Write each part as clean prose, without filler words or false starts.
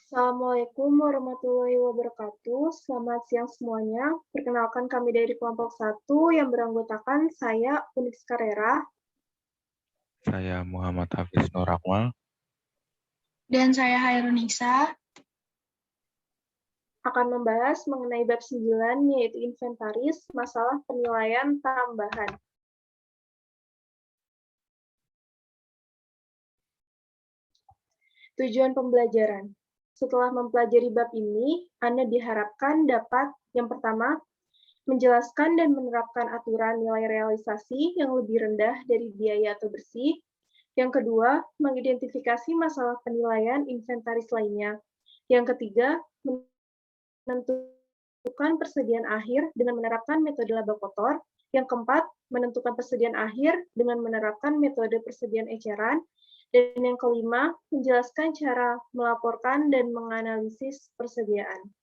Assalamualaikum warahmatullahi wabarakatuh. Selamat siang semuanya. Perkenalkan kami dari kelompok 1 yang beranggotakan saya, Unix Carrera, Saya Muhammad Hafiz Nur Akmal. Dan saya Hairunisa. akan membahas mengenai bab 9, yaitu inventaris, masalah penilaian tambahan. Tujuan pembelajaran. Setelah mempelajari bab ini, Anda diharapkan dapat, yang pertama, menjelaskan dan menerapkan aturan nilai realisasi yang lebih rendah dari biaya atau bersih. Yang kedua, mengidentifikasi masalah penilaian inventaris lainnya. Yang ketiga, menentukan persediaan akhir dengan menerapkan metode laba kotor. Yang keempat, menentukan persediaan akhir dengan menerapkan metode persediaan eceran. Dan yang kelima, menjelaskan cara melaporkan dan menganalisis persediaan.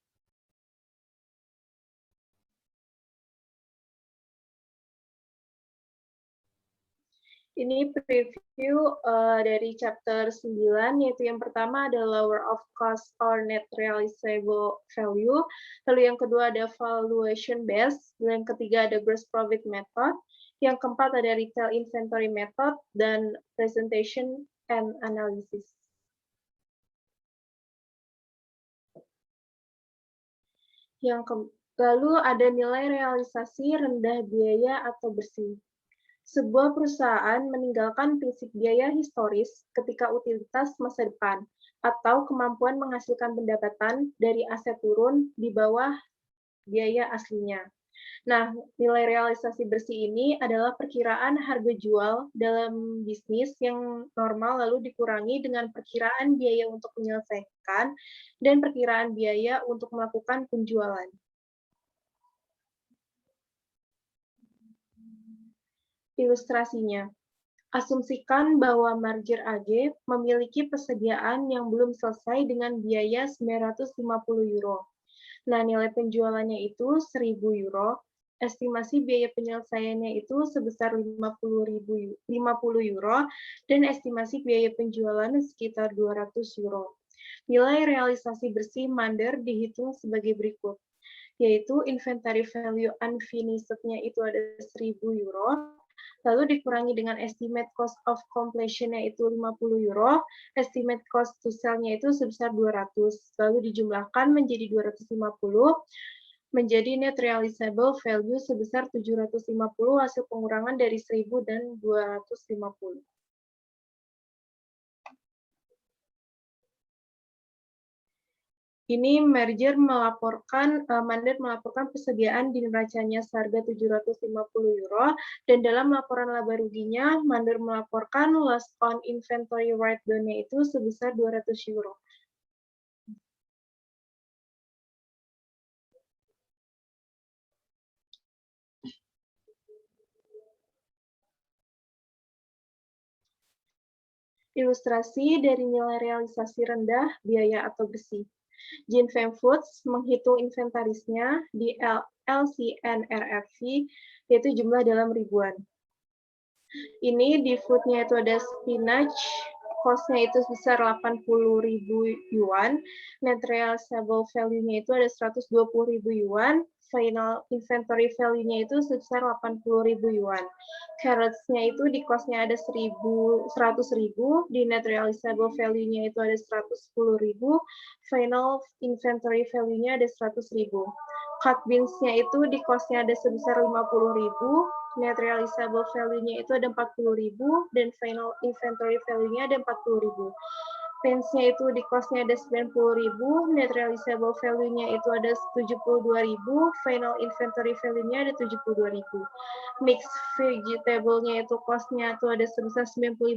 Ini preview dari chapter 9, yaitu yang pertama ada lower of cost or net realizable value, lalu yang kedua ada valuation base, dan yang ketiga ada gross profit method, yang keempat ada retail inventory method, dan presentation and analysis. Lalu ada nilai realisasi rendah biaya atau bersih. Sebuah perusahaan meninggalkan prinsip biaya historis ketika utilitas masa depan atau kemampuan menghasilkan pendapatan dari aset turun di bawah biaya aslinya. Nah, nilai realisasi bersih ini adalah perkiraan harga jual dalam bisnis yang normal lalu dikurangi dengan perkiraan biaya untuk menyelesaikan dan perkiraan biaya untuk melakukan penjualan. Ilustrasinya, asumsikan bahwa merger AG memiliki persediaan yang belum selesai dengan biaya 950 euro. Nah, nilai penjualannya itu 1.000 euro, estimasi biaya penyelesaiannya itu sebesar 50 euro, dan estimasi biaya penjualan sekitar 200 euro. Nilai realisasi bersih Mander dihitung sebagai berikut, yaitu inventory value unfinished-nya itu ada 1.000 euro, lalu dikurangi dengan estimate cost of completion-nya itu 50 euro, estimate cost to sell-nya itu sebesar 200, lalu dijumlahkan menjadi 250, menjadi net realizable value sebesar 750 hasil pengurangan dari 1.000 dan 250. Ini merger Mander melaporkan persediaan di neracanya seharga 750 euro, dan dalam laporan laba ruginya, Mander melaporkan loss on inventory write-down-nya itu sebesar 200 euro. Ilustrasi dari nilai realisasi rendah, biaya atau bersih. Jinfeng Foods menghitung inventarisnya di LCNRFV, yaitu jumlah dalam ribuan. Ini di food-nya itu ada spinach, cost-nya itu sebesar 80.000 yuan, net realizable value-nya itu ada 120.000 yuan, final inventory value-nya itu sebesar 80.000 yuan. Carrots-nya itu di cost-nya ada 100.000, di net realizable value-nya itu ada 110.000, final inventory value-nya ada 100.000. Cut beans-nya itu di cost-nya ada sebesar 50.000, net realizable value-nya itu ada 40.000, dan final inventory value-nya ada 40.000. Pence-nya itu di cost-nya ada 90.000, net realizable value-nya itu ada 72.000, final inventory value-nya ada 72.000. Mix vegetable-nya itu cost-nya itu ada sebesar 95.000,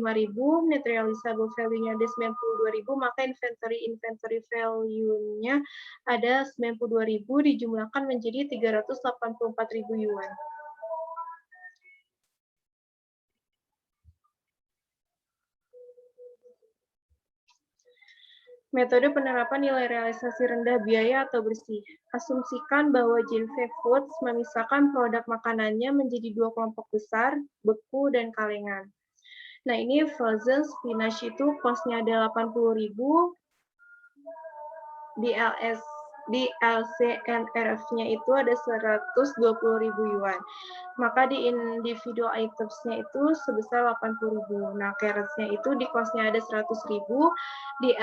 net realizable value-nya ada 92.000, maka inventory value-nya ada 92.000 dijumlahkan menjadi 384.000 yuan. Metode penerapan nilai realisasi rendah biaya atau bersih. Asumsikan bahwa Jinfeng Foods memisahkan produk makanannya menjadi dua kelompok besar, beku dan kalengan. Nah, ini frozen spinach itu cost-nya ada 80.000, di LCNRF-nya itu ada 120.000 yuan. Maka di individual items-nya itu sebesar 80.000. Nah, carrots-nya itu di cost-nya ada 100.000, di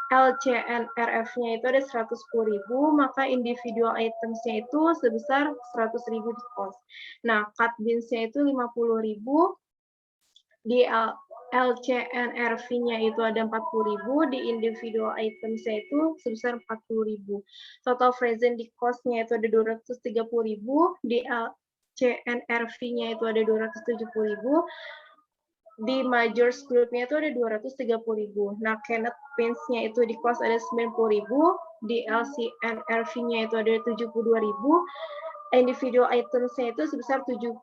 LCNRF-nya itu ada 110.000, maka individual items-nya itu sebesar 100.000 di cost. Nah, cut beans-nya itu 50.000, di LCNRV-nya itu ada 40.000, di individual items-nya itu sebesar 40.000. Total frozen di cost-nya itu ada 230.000, di LCNRV-nya itu ada 270.000, di majors group-nya itu ada 230.000. Nah, canned beans-nya itu di cost ada 90.000, di LCNRV-nya itu ada 72.000, individual items-nya itu sebesar 72.000.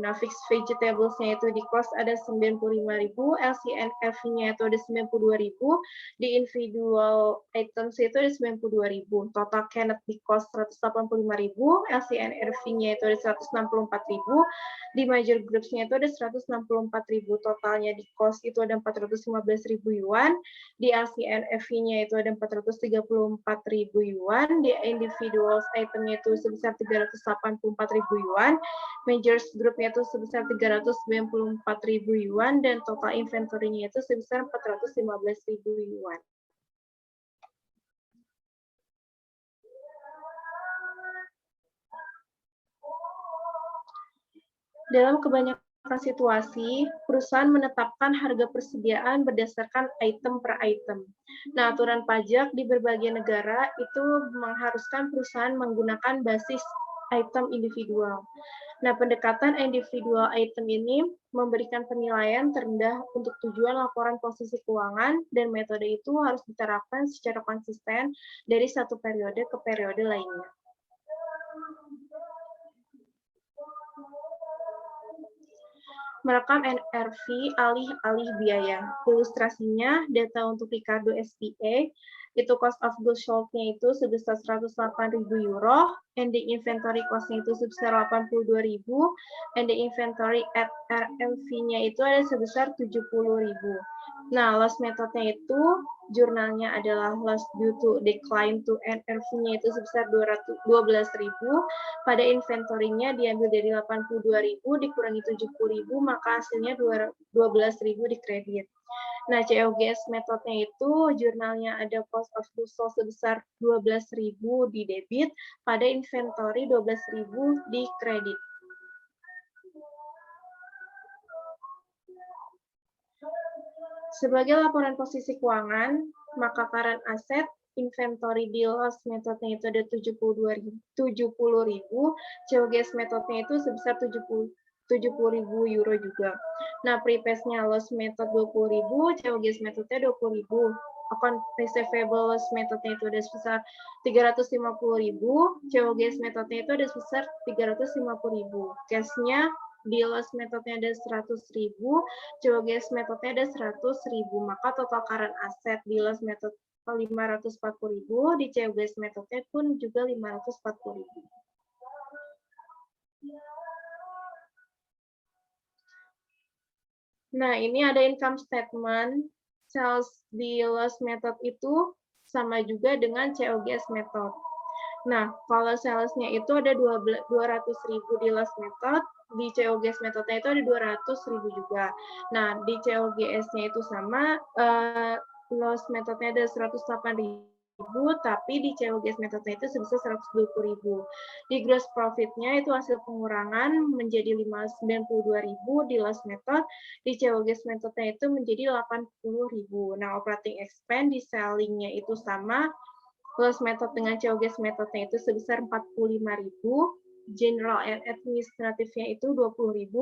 Nah, fixed vegetables-nya itu di cost ada 95.000, LCNRV-nya itu ada 92.000, di individual items itu ada 92.000. Total canned di cost 185.000, LCNRV-nya itu ada 164.000, di major groups-nya itu ada 164.000. Totalnya di cost itu ada 415.000 yuan, di LCNRV-nya itu ada 434.000 yuan, di individual item-nya itu sebesar 384.000 yuan, majors group-nya itu sebesar 394.000 yuan, dan total inventory-nya itu sebesar 415.000 yuan. Dalam kebanyakan situasi, perusahaan menetapkan harga persediaan berdasarkan item per item. Nah, aturan pajak di berbagai negara itu mengharuskan perusahaan menggunakan basis item individual. Nah, pendekatan individual item ini memberikan penilaian terendah untuk tujuan laporan posisi keuangan, dan metode itu harus diterapkan secara konsisten dari satu periode ke periode lainnya. Merekam NRV alih-alih biaya. Ilustrasinya, data untuk Ricardo SPA, itu cost of goods sold-nya itu sebesar 108.000 euro, and the inventory cost-nya itu sebesar 82.000, and the inventory at RMV-nya itu ada sebesar 70.000. Nah, loss method-nya itu, jurnalnya adalah loss due to decline to NRV-nya itu sebesar 12.000, pada inventory-nya diambil dari 82.000 dikurangi 70.000, maka hasilnya 12.000 di kredit. Nah, COGS metodenya itu jurnalnya ada cost of goods sold sebesar 12.000 di debit, pada inventory 12.000 di kredit. Sebagai laporan posisi keuangan, maka current asset inventory di loss metodenya itu ada 70.000, COGS metodenya itu sebesar 70.000 euro juga. Nah, prepaid-nya loss method 20.000, COGS metodenya 20.000. Account receivable loss metodenya itu ada sebesar 350.000, COGS metodenya itu ada sebesar 350.000. Cash-nya di loss metodenya ada 100.000, COGS metodenya ada 100.000, maka total current asset di loss method 540.000, di COGS metodenya pun juga 540.000. Nah, ini ada income statement. Sales di loss method itu sama juga dengan COGS method. Nah, kalau salesnya itu ada 200.000 di loss method, di COGS metodenya itu ada 200.000 juga. Nah, di COGS-nya itu sama, loss metodenya ada 108.000, tapi di COGS metodenya itu sebesar 120.000. Di gross profit-nya itu hasil pengurangan menjadi 92.000 di loss method, di COGS metodenya itu menjadi 80.000. Nah, operating expense di selling-nya itu sama, loss method dengan COGS metodenya itu sebesar 45.000, general and administrative-nya itu 20.000,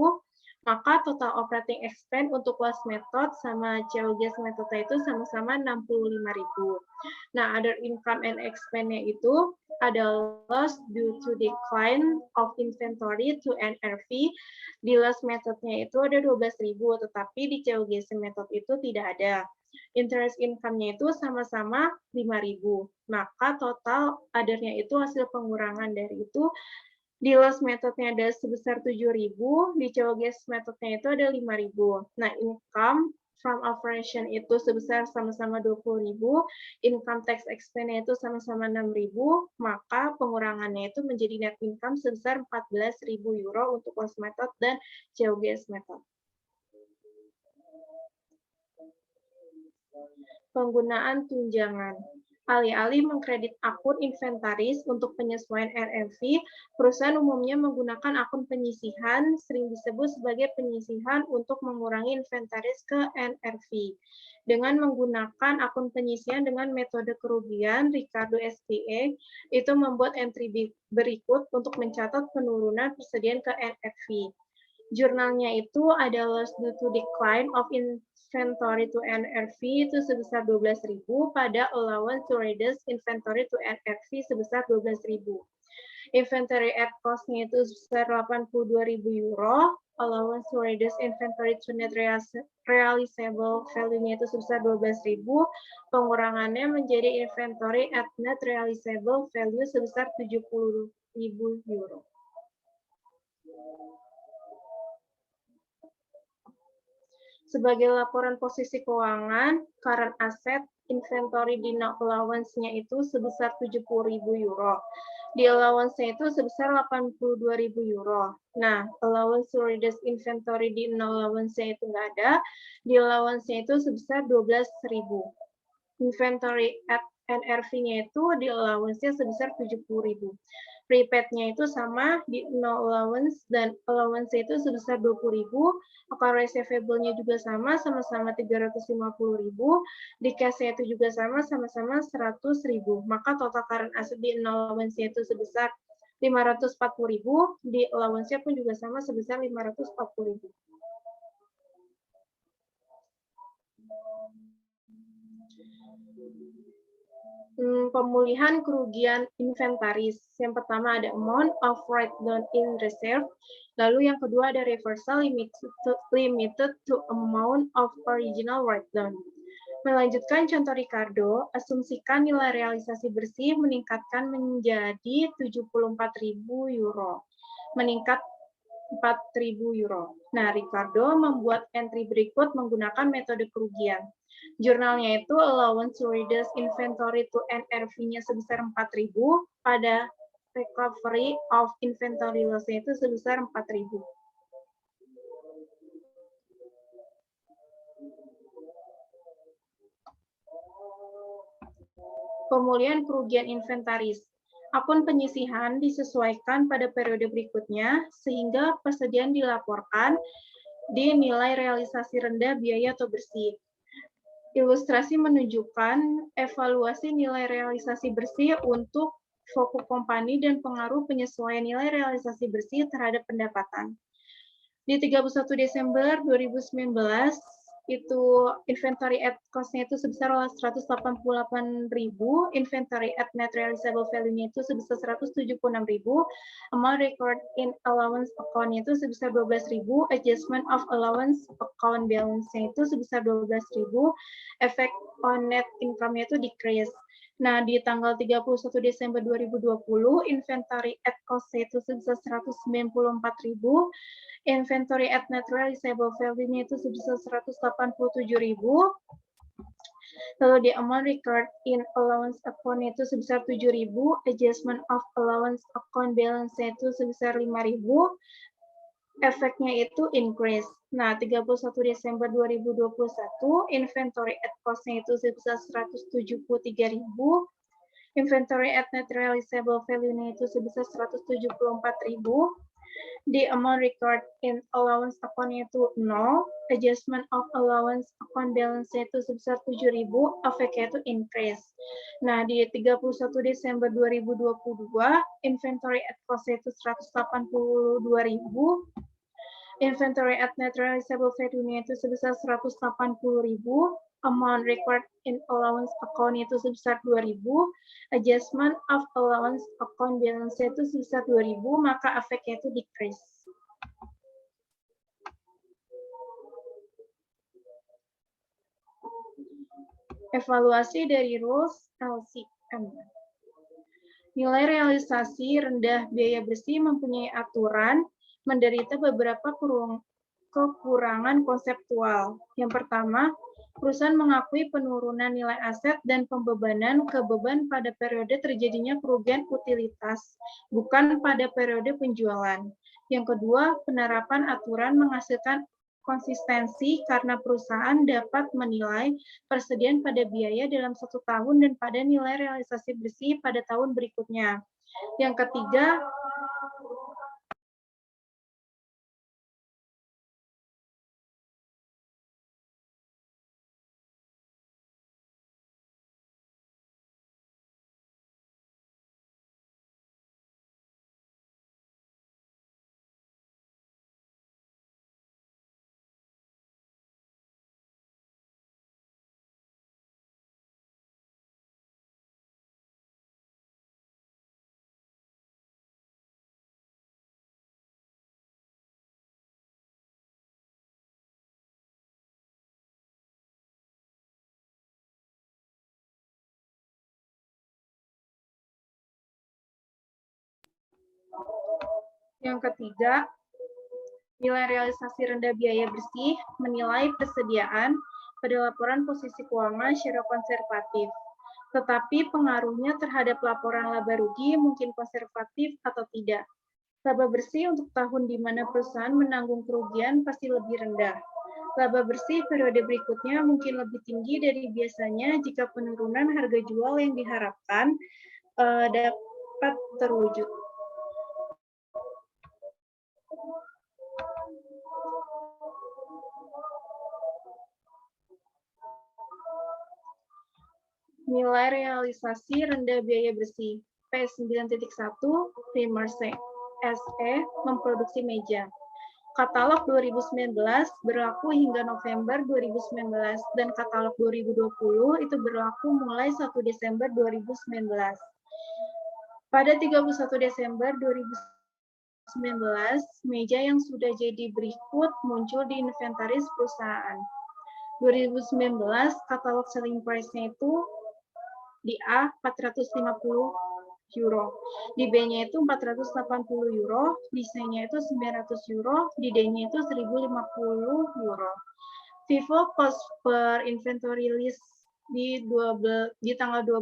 maka total operating expense untuk loss method sama COGS metodenya itu sama-sama 65.000. Nah, other income and expense-nya itu ada loss due to decline of inventory to NRV. Di loss metodenya itu ada 12.000, tetapi di COGS method itu tidak ada. Interest income-nya itu sama-sama 5.000. Maka total other-nya itu hasil pengurangan dari itu, di loss metodenya ada sebesar 7.000, di COGS metodenya itu ada 5.000. Nah, income from operation itu sebesar sama-sama 20.000, income tax expense itu sama-sama 6.000, maka pengurangannya itu menjadi net income sebesar 14.000 euro untuk cost method dan GeoGuess method. Penggunaan tunjangan. Alih-alih mengkredit akun inventaris untuk penyesuaian RMV, perusahaan umumnya menggunakan akun penyisihan, sering disebut sebagai penyisihan untuk mengurangi inventaris ke NRV. Dengan menggunakan akun penyisihan dengan metode kerugian, Ricardo SPA itu membuat entry berikut untuk mencatat penurunan persediaan ke NRV. Jurnalnya itu ada loss due to decline of inventory to NRV itu sebesar 12.000 pada allowance to reduce inventory to NRV sebesar 12.000. Inventory at cost-nya itu sebesar 82.000 euro, allowance to reduce inventory to net realizable value-nya itu sebesar 12.000, pengurangannya menjadi inventory at net realizable value sebesar 70.000 euro. Sebagai laporan posisi keuangan, current asset, inventory di no allowance-nya itu sebesar 70.000 euro. Di allowance-nya itu sebesar 82.000 euro. Nah, allowance to reduce inventory di no allowance-nya itu nggak ada. Di allowance-nya itu sebesar 12.000. Inventory at NRV-nya itu di allowance-nya sebesar 70.000. Prepaid-nya itu sama di no allowance dan allowance itu sebesar 20.000, account receivable-nya juga sama-sama 350.000, di cash-nya itu juga sama-sama 100.000. Maka total current asset di no allowance-nya itu sebesar 540.000, di allowance-nya pun juga sama sebesar 540.000. Pemulihan kerugian inventaris. Yang pertama ada amount of write-down in reserve. Lalu yang kedua ada reversal limited to amount of original write-down. Melanjutkan contoh Ricardo, asumsikan nilai realisasi bersih meningkatkan menjadi 74.000 euro. Meningkat 4.000 euro. Nah, Ricardo membuat entry berikut menggunakan metode kerugian. Jurnalnya itu allowance to reduce inventory to NRV-nya sebesar 4.000, pada recovery of inventory loss-nya itu sebesar 4.000. Pemulihan kerugian inventaris. Akun penyisihan disesuaikan pada periode berikutnya sehingga persediaan dilaporkan di nilai realisasi rendah biaya atau bersih. Ilustrasi menunjukkan evaluasi nilai realisasi bersih untuk fokus company dan pengaruh penyesuaian nilai realisasi bersih terhadap pendapatan. Di 31 Desember 2019, itu inventory at cost-nya itu sebesar 188.000, inventory at net realizable value-nya itu sebesar 176.000, amount record in allowance account-nya itu sebesar 12.000, adjustment of allowance account balance-nya itu sebesar 12.000, effect on net income-nya itu decrease. Nah, di tanggal 31 Desember 2020, inventory at cost-nya itu sebesar 194.000, inventory at net realizable value-nya itu sebesar 187.000. Lalu di amount record in allowance account itu sebesar 7.000, adjustment of allowance account balance-nya itu sebesar 5.000, efeknya itu increase. Nah, 31 Desember 2021, inventory at cost-nya itu sebesar 173.000, inventory at net realizable value-nya itu sebesar 174.000, the amount record in allowance account-nya itu 0, adjustment of allowance account balance-nya itu sebesar 7.000, efeknya itu increase. Nah, di 31 Desember 2022, inventory at cost-nya itu 182.000, inventory at net realizable value-nya itu sebesar 180.000, amount record in allowance account itu sebesar 2.000, adjustment of allowance account balance itu sebesar 2.000, maka efeknya itu decrease. Evaluasi dari rules LCM. Nilai realisasi rendah biaya bersih mempunyai aturan menderita beberapa kekurangan konseptual. Yang pertama, perusahaan mengakui penurunan nilai aset dan pembebanan ke beban pada periode terjadinya kerugian utilitas, bukan pada periode penjualan. Yang kedua, penerapan aturan menghasilkan konsistensi karena perusahaan dapat menilai persediaan pada biaya dalam 1 tahun dan pada nilai realisasi bersih pada tahun berikutnya. Yang ketiga, nilai realisasi rendah biaya bersih menilai persediaan pada laporan posisi keuangan secara konservatif. Tetapi pengaruhnya terhadap laporan laba rugi mungkin konservatif atau tidak. Laba bersih untuk tahun di mana perusahaan menanggung kerugian pasti lebih rendah. Laba bersih periode berikutnya mungkin lebih tinggi dari biasanya jika penurunan harga jual yang diharapkan dapat terwujud. Nilai realisasi rendah biaya bersih. P9.1 Primarse SE memproduksi meja. Katalog 2019 berlaku hingga November 2019 dan katalog 2020 itu berlaku mulai 1 Desember 2019. Pada 31 Desember 2019, meja yang sudah jadi berikut muncul di inventaris perusahaan. 2019 katalog selling price-nya itu di A 450 euro, di B-nya itu 480 euro, di C-nya itu 900 euro, di D-nya itu 1050 euro. FIFO cost per inventory list di tanggal 12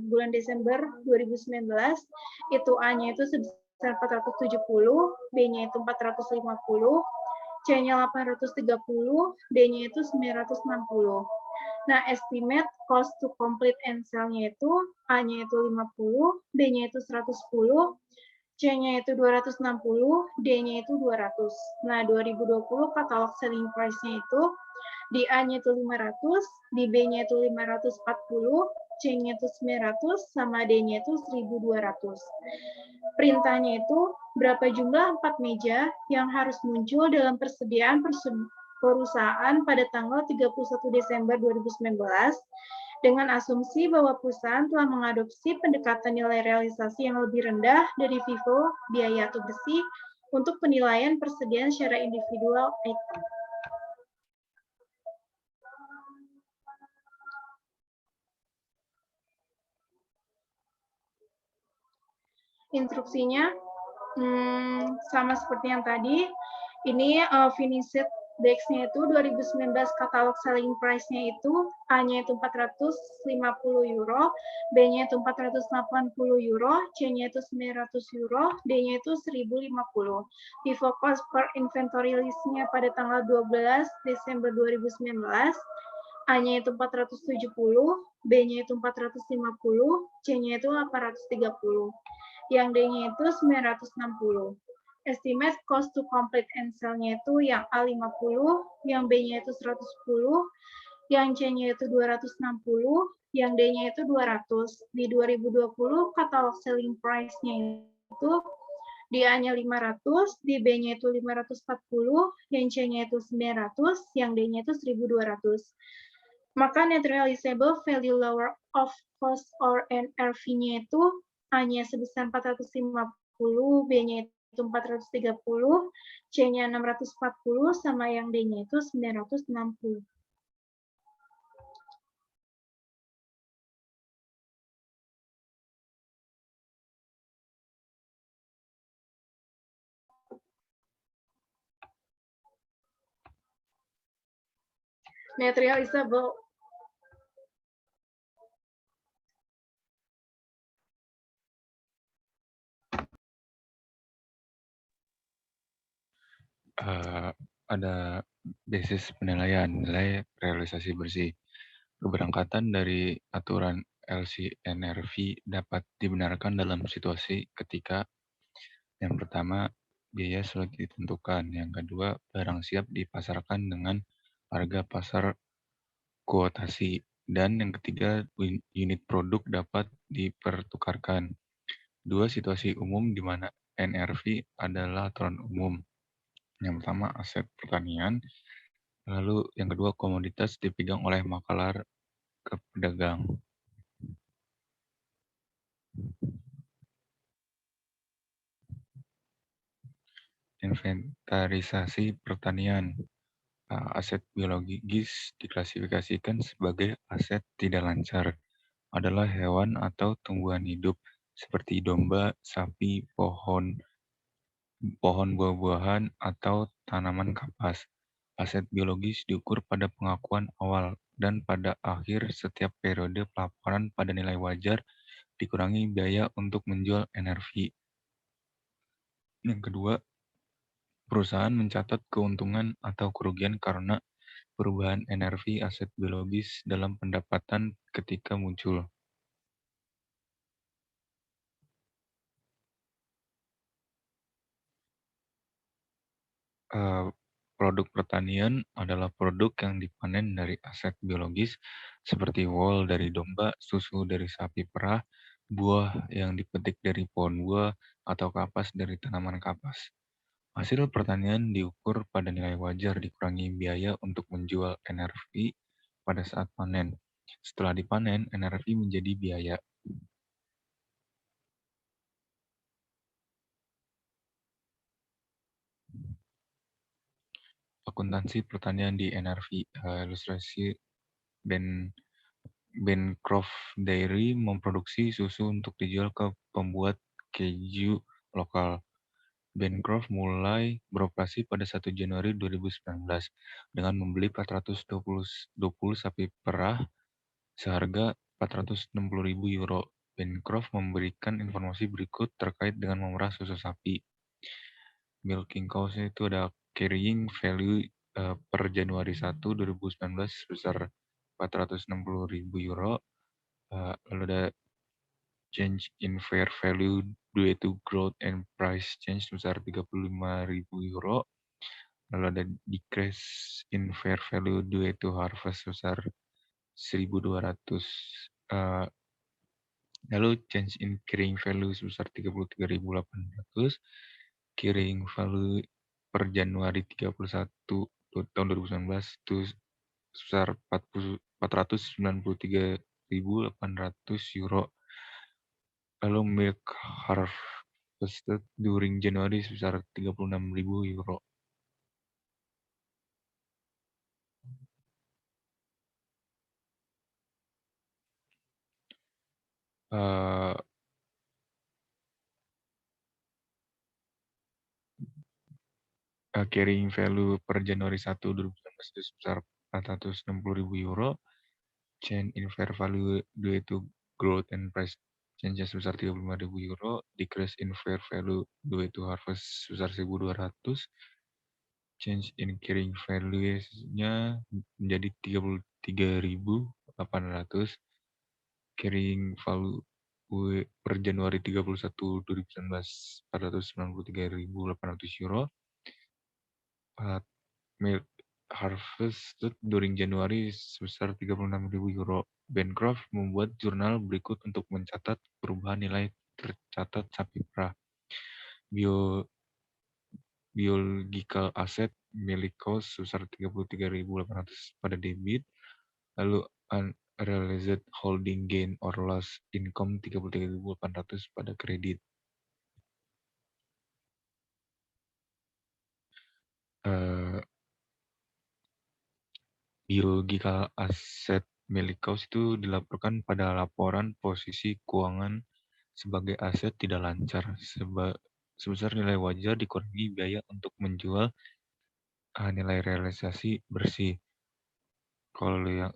bulan Desember 2019 itu A-nya itu sebesar 470, B-nya itu 450, C-nya 830, D-nya itu 960. Nah, estimate cost to complete and sell-nya itu A-nya itu 50, B-nya itu 110, C-nya itu 260, D-nya itu 200. Nah, 2020 katalog selling price-nya itu di A-nya itu 500, di B-nya itu 540, C-nya itu 900, sama D-nya itu 1200. Perintahnya itu berapa jumlah 4 meja yang harus muncul dalam persediaan perusahaan pada tanggal 31 Desember 2019 dengan asumsi bahwa perusahaan telah mengadopsi pendekatan nilai realisasi yang lebih rendah dari FIFO, biaya atau bersih untuk penilaian persediaan secara individual item. Instruksinya sama seperti yang tadi. Ini finished Dex-nya itu 2019 katalog selling price-nya itu A-nya itu 450 euro, B-nya itu 480 euro, C-nya itu 900 euro, D-nya itu 1050. FIFO cost per inventory list-nya pada tanggal 12 Desember 2019, A-nya itu 470, B-nya itu 450, C-nya itu 830. Yang D-nya itu 960. Estimate cost to complete and sell-nya itu yang A50, yang B-nya itu 110, yang C-nya itu 260, yang D-nya itu 200. Di 2020 katalog selling price-nya itu di A-nya 500, di B-nya itu 540, yang C-nya itu 900, yang D-nya itu 1200. Maka net realizable value lower of cost or NRV-nya itu A-nya sebesar 450, B-nya itu 430, C-nya 640, sama yang D-nya itu 960. Net realizable. Ada basis penilaian nilai realisasi bersih. Keberangkatan dari aturan LCNRV dapat dibenarkan dalam situasi ketika yang pertama, biaya sulit ditentukan. Yang kedua, barang siap dipasarkan dengan harga pasar kuotasi. Dan yang ketiga, unit produk dapat dipertukarkan. Dua situasi umum di mana NRV adalah aturan umum. Yang pertama, aset pertanian. Lalu yang kedua, komoditas dipegang oleh makalar ke pedagang. Inventarisasi pertanian. Aset biologis diklasifikasikan sebagai aset tidak lancar. Adalah hewan atau tumbuhan hidup seperti domba, sapi, pohon buah-buahan, atau tanaman kapas. Aset biologis diukur pada pengakuan awal dan pada akhir setiap periode pelaporan pada nilai wajar dikurangi biaya untuk menjual NRV. Yang kedua, perusahaan mencatat keuntungan atau kerugian karena perubahan NRV aset biologis dalam pendapatan ketika muncul. Produk pertanian adalah produk yang dipanen dari aset biologis seperti wol dari domba, susu dari sapi perah, buah yang dipetik dari pohon buah, atau kapas dari tanaman kapas. Hasil pertanian diukur pada nilai wajar dikurangi biaya untuk menjual NRV pada saat panen. Setelah dipanen, NRV menjadi biaya. Akuntansi pertanian di NRV. Ilustrasi Bancroft Dairy memproduksi susu untuk dijual ke pembuat keju lokal. Bancroft mulai beroperasi pada 1 Januari 2019 dengan membeli 420 sapi perah seharga 460.000 euro. Bancroft memberikan informasi berikut terkait dengan memerah susu sapi. Milking cost itu ada carrying value per Januari 1, 2019 sebesar 460.000 euro. Lalu ada change in fair value due to growth and price change sebesar 35.000 euro. Lalu ada decrease in fair value due to harvest sebesar 1.200. Lalu change in carrying value sebesar 33.800. Carrying value per Januari 31 tahun 2019 itu sebesar 493.800 euro. Lalu milk harvested during Januari sebesar 36.000 euro. Carrying value per Januari 1, 2019 itu sebesar 460.000 euro. Change in fair value due to growth and price changes sebesar 35.000 euro. Decrease in fair value due to harvest sebesar 1.200. Change in carrying value-nya menjadi 33.800. Carrying value per Januari 31, 2019 493.800 euro. Milk harvested during Januari sebesar 36.000 euro. Bancroft membuat jurnal berikut untuk mencatat perubahan nilai tercatat sapi perah. Biological asset milik cost sebesar 33.800 pada debit. Lalu unrealized holding gain or loss income 33.800 pada kredit. Biological asset milik cost itu dilaporkan pada laporan posisi keuangan sebagai aset tidak lancar sebesar nilai wajar dikurangi biaya untuk menjual nilai realisasi bersih. Kalau yang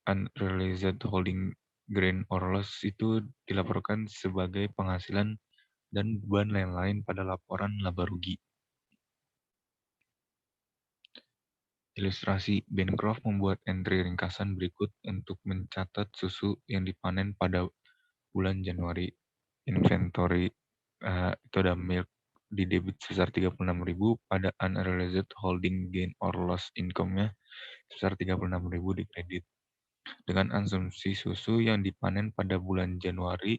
unrealized holding gain or loss itu dilaporkan sebagai penghasilan dan beban lain-lain pada laporan laba rugi. Ilustrasi, Bancroft membuat entry ringkasan berikut untuk mencatat susu yang dipanen pada bulan Januari. Inventory itu ada milk di debit sebesar 36.000, pada unrealized holding gain or loss income-nya sebesar 36.000 di kredit. Dengan asumsi susu yang dipanen pada bulan Januari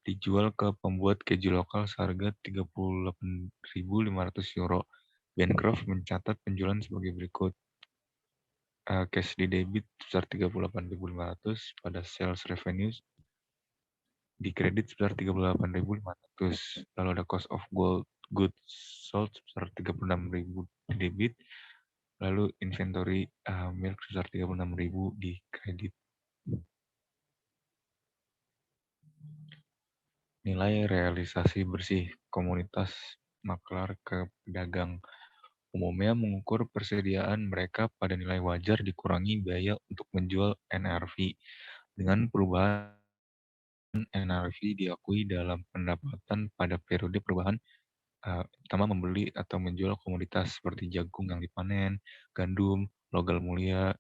dijual ke pembuat keju lokal seharga 38.500 euro. Bancroft mencatat penjualan sebagai berikut. Cash di debit sebesar 38.500 pada sales revenues, di kredit sebesar 38.500. Lalu ada cost of goods sold sebesar 36.000 di debit, lalu inventory milk sebesar 36.000 di kredit. Nilai realisasi bersih komunitas maklar ke pedagang umumnya mengukur persediaan mereka pada nilai wajar dikurangi biaya untuk menjual NRV. Dengan perubahan NRV diakui dalam pendapatan pada periode perubahan, pertama membeli atau menjual komoditas seperti jagung yang dipanen, gandum, logam mulia,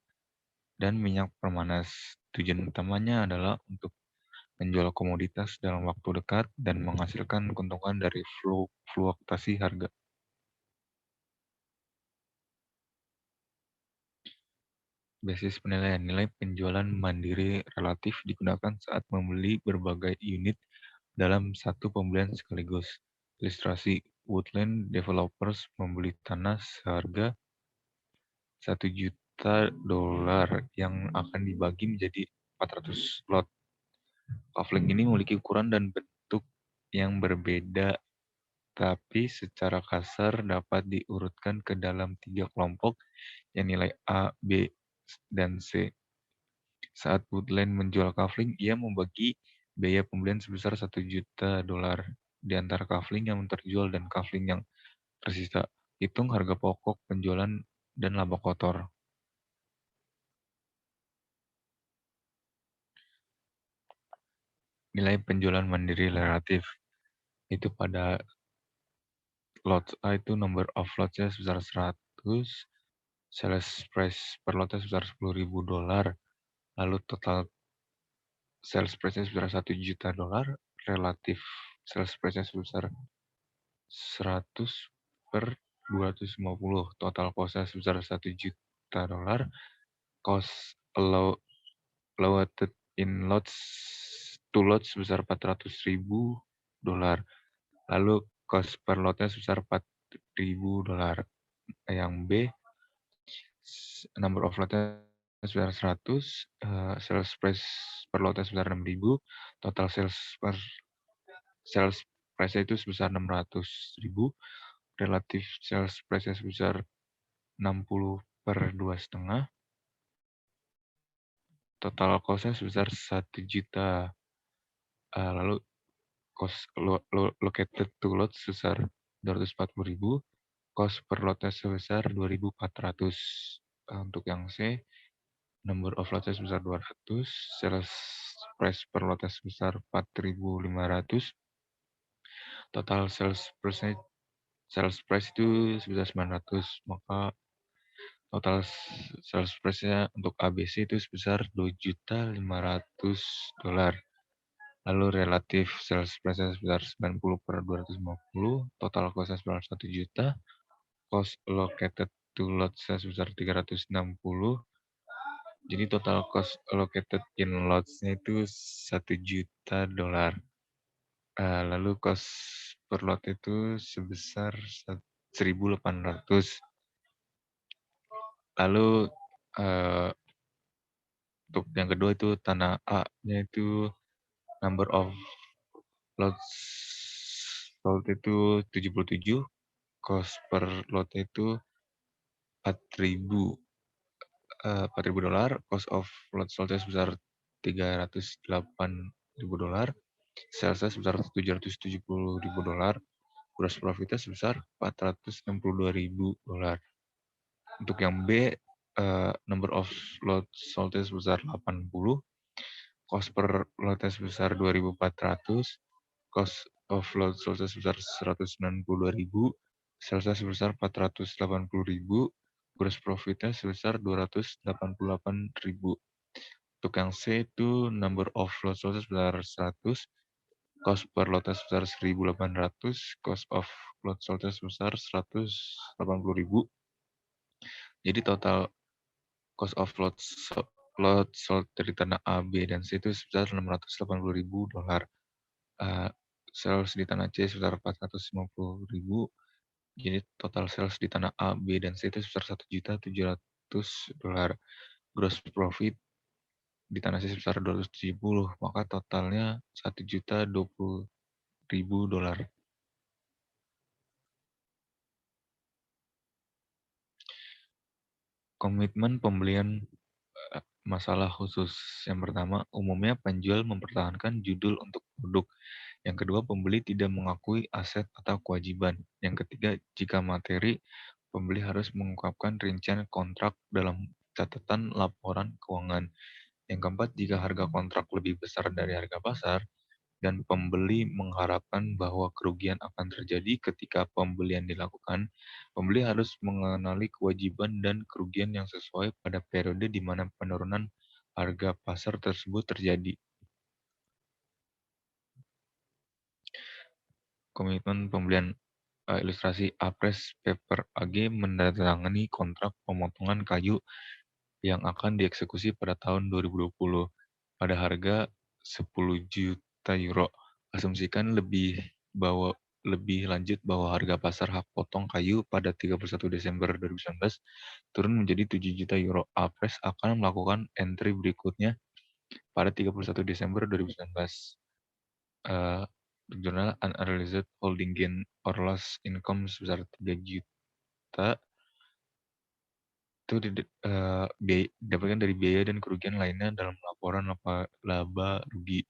dan minyak pemanas. Tujuan utamanya adalah untuk menjual komoditas dalam waktu dekat dan menghasilkan keuntungan dari fluktuasi harga. Basis penilaian, nilai penjualan mandiri relatif digunakan saat membeli berbagai unit dalam satu pembelian sekaligus. Ilustrasi, Woodland Developers membeli tanah seharga $1 juta yang akan dibagi menjadi 400 lot. Kafling ini memiliki ukuran dan bentuk yang berbeda, tapi secara kasar dapat diurutkan ke dalam 3 kelompok yang nilai A, B, dan C. Saat Woodland menjual kafling, ia membagi biaya pembelian sebesar $1 juta di antara kafling yang terjual dan kafling yang tersisa. Hitung harga pokok penjualan dan laba kotor. Nilai penjualan mandiri relatif itu pada lot A itu number of lots-nya sebesar 100, sales price per lotnya sebesar $10.000, lalu total sales price-nya sebesar $1 juta, relatif sales price-nya sebesar 100 per 250, total cost-nya sebesar $1 juta, cost allotted in lots to lots sebesar $400.000, lalu cost per lotnya sebesar $4.000. Yang B, number of lotnya sebesar 100, sales price per lotnya sebesar 6.000, total sales price itu sebesar 600.000, relative sales price sebesar 60 per 2,5, total cost-nya sebesar 1 juta, lalu cost located to lot sebesar 240.000, cost per lotnya sebesar 2.400. Untuk yang C, number of lotnya sebesar 200, sales price per lotnya sebesar 4.500, total sales price itu sebesar 900, maka total sales price-nya untuk ABC itu sebesar $2.500.000. Lalu relatif sales price-nya sebesar 90 per 250, total cost-nya sebesar 1 juta, cost allocated to lots-nya sebesar 360, jadi total cost allocated in lots-nya itu $1 juta. Lalu cost per lot itu sebesar 1.800. Lalu untuk yang kedua itu tanah A-nya itu number of lots sold itu 77, cost per lot itu $4.000, cost of lot sold-nya sebesar $308.000, sales-nya sebesar $770.000, gross profit-nya sebesar $462.000. Untuk yang B, number of lot sold sebesar 80, cost per lot sebesar 2.400, cost of lot sold sebesar 192.000, sales sebesar 480.000, gross profit-nya sebesar 288.000. Untuk yang C itu number of lot sold sebesar 100, cost per lot sebesar 1.800, cost of lot sold sebesar 180.000. Jadi total cost of lot sold dari tanah A, B, dan C itu sebesar $680.000. Sales di tanah C sebesar 450.000. Jadi total sales di tanah A, B, dan C itu sebesar $1.700.000. Gross profit di tanah C sebesar 270, maka totalnya $1.020.000. Komitmen pembelian masalah khusus. Yang pertama, umumnya penjual mempertahankan judul untuk produk. Yang kedua, pembeli tidak mengakui aset atau kewajiban. Yang ketiga, jika materi, pembeli harus mengungkapkan rincian kontrak dalam catatan laporan keuangan. Yang keempat, jika harga kontrak lebih besar dari harga pasar, dan pembeli mengharapkan bahwa kerugian akan terjadi ketika pembelian dilakukan, pembeli harus mengenali kewajiban dan kerugian yang sesuai pada periode di mana penurunan harga pasar tersebut terjadi. Komitmen pembelian ilustrasi Apres Paper AG menandatangani kontrak pemotongan kayu yang akan dieksekusi pada tahun 2020 pada harga 10 juta euro. Asumsikan lebih lanjut bahwa harga pasar hak potong kayu pada 31 Desember 2019 turun menjadi 7 juta euro. Apres akan melakukan entry berikutnya pada 31 Desember 2019. Jurnal unrealized holding gain or loss income sebesar 3 juta itu didapatkan dari biaya dan kerugian lainnya dalam laporan laba rugi.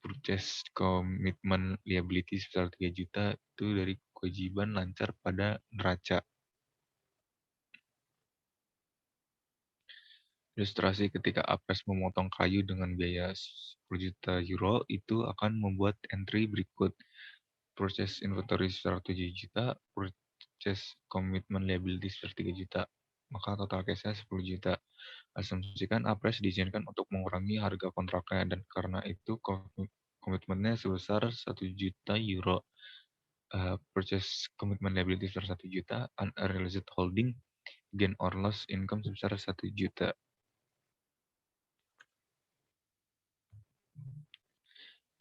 Purchase commitment liability sebesar 3 juta itu dari kewajiban lancar pada neraca. Ilustrasi ketika Apres memotong kayu dengan biaya 10 juta euro itu akan membuat entry berikut. Purchase inventory sebesar 7 juta, purchase commitment liability sebesar 3 juta. Maka total cash-nya 10 juta. Asumsikan Apres diizinkan untuk mengurangi harga kontraknya, dan karena itu komitmennya sebesar 1 juta euro. Purchase commitment liability sebesar 1 juta, unrealized holding gain or loss income sebesar 1 juta.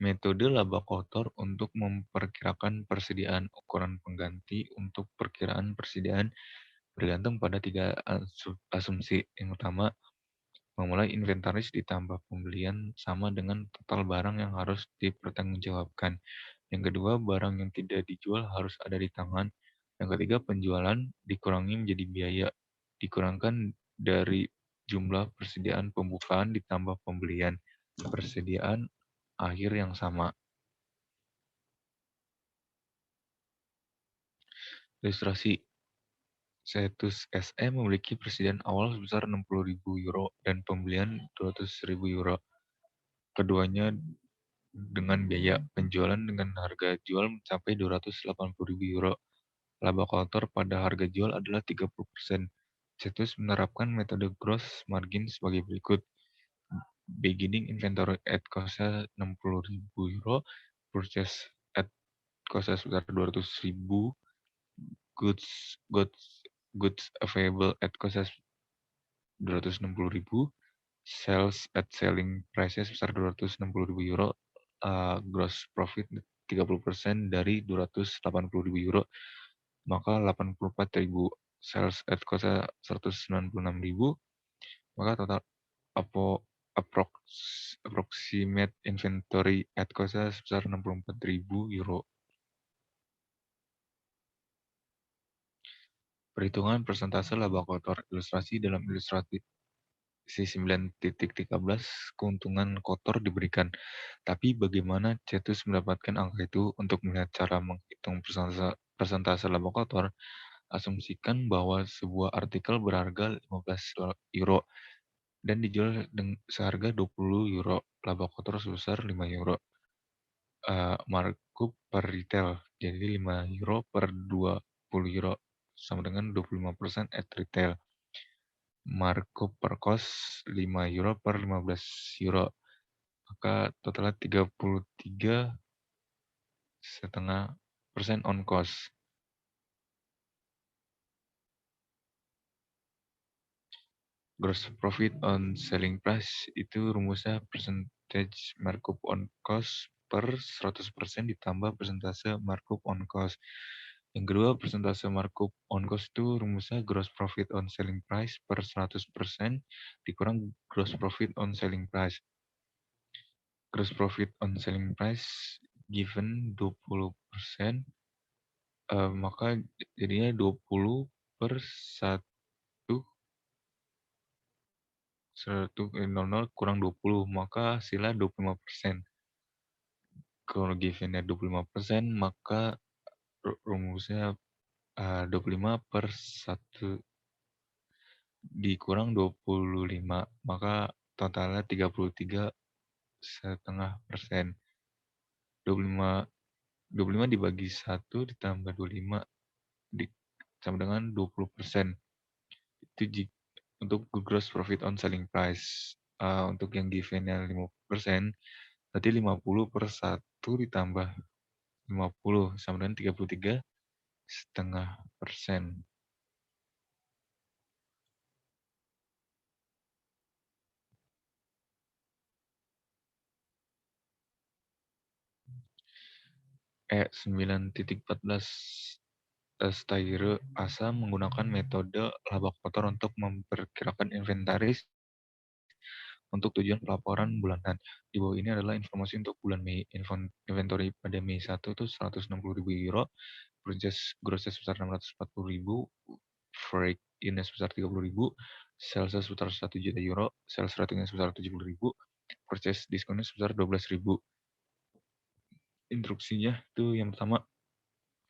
Metode laba kotor untuk memperkirakan persediaan. Ukuran pengganti untuk perkiraan persediaan bergantung pada 3 asumsi. Yang pertama, memulai inventaris ditambah pembelian sama dengan total barang yang harus dipertanggungjawabkan. Yang kedua, barang yang tidak dijual harus ada di tangan. Yang ketiga, penjualan dikurangi menjadi biaya, dikurangkan dari jumlah persediaan pembukaan ditambah pembelian. Persediaan akhir yang sama. Ilustrasi. Cetus SE memiliki persediaan awal sebesar 60.000 euro dan pembelian 200.000 euro. Keduanya dengan biaya penjualan dengan harga jual mencapai 280.000 euro. Laba kotor pada harga jual adalah 30%. Cetus menerapkan metode gross margin sebagai berikut. Beginning inventory at cost 60.000 euro, purchase at cost sebesar 200.000, goods available at cost 260.000, sales at selling price sebesar 260.000 euro, gross profit 30% dari 280.000 euro, maka 84.000, sales at cost 196.000, maka total approximate inventory at cost sebesar 64.000 euro. Perhitungan persentase laba kotor. Ilustrasi dalam ilustrasi 9.13 keuntungan kotor diberikan. Tapi bagaimana Cetus mendapatkan angka itu? Untuk melihat cara menghitung persentase laba kotor, Asumsikan bahwa sebuah artikel berharga 15 euro dan dijual seharga 20 euro. Laba kotor sebesar 5 euro. Markup per retail, jadi 5 euro per 20 euro, sama dengan 25% at retail. Markup per cost 5 euro per 15 euro. Maka totalnya 33,5% on cost. Gross profit on selling price itu rumusnya percentage markup on cost per 100% ditambah persentase markup on cost. Yang kedua, persentase markup on cost itu rumusnya gross profit on selling price per 100% dikurang gross profit on selling price. Gross profit on selling price given 20%, maka jadinya 20 per 1 100 kurang 20, maka hasilnya 25%. Kalau given-nya 25%, maka rumusnya 25 per 1 dikurang 25, maka totalnya 33,5%. 25 dibagi 1 ditambah 25 sama dengan 20%. Itu untuk gross profit on selling price. Untuk yang given-nya 50%, berarti 50 per 1 ditambah 50 sama dengan 33,5%. E9.14 Steyr ASA menggunakan metode laba kotor untuk memperkirakan inventaris untuk tujuan pelaporan bulanan. Di bawah ini adalah informasi untuk bulan Mei. Inventory pada Mei 1 itu 160.000 euro, purchase gross sebesar 640.000, freight in sebesar 30.000, sales sebesar 1 juta euro, sales ratingnya sebesar 70.000, purchase diskonnya sebesar 12.000. Instruksinya itu yang pertama,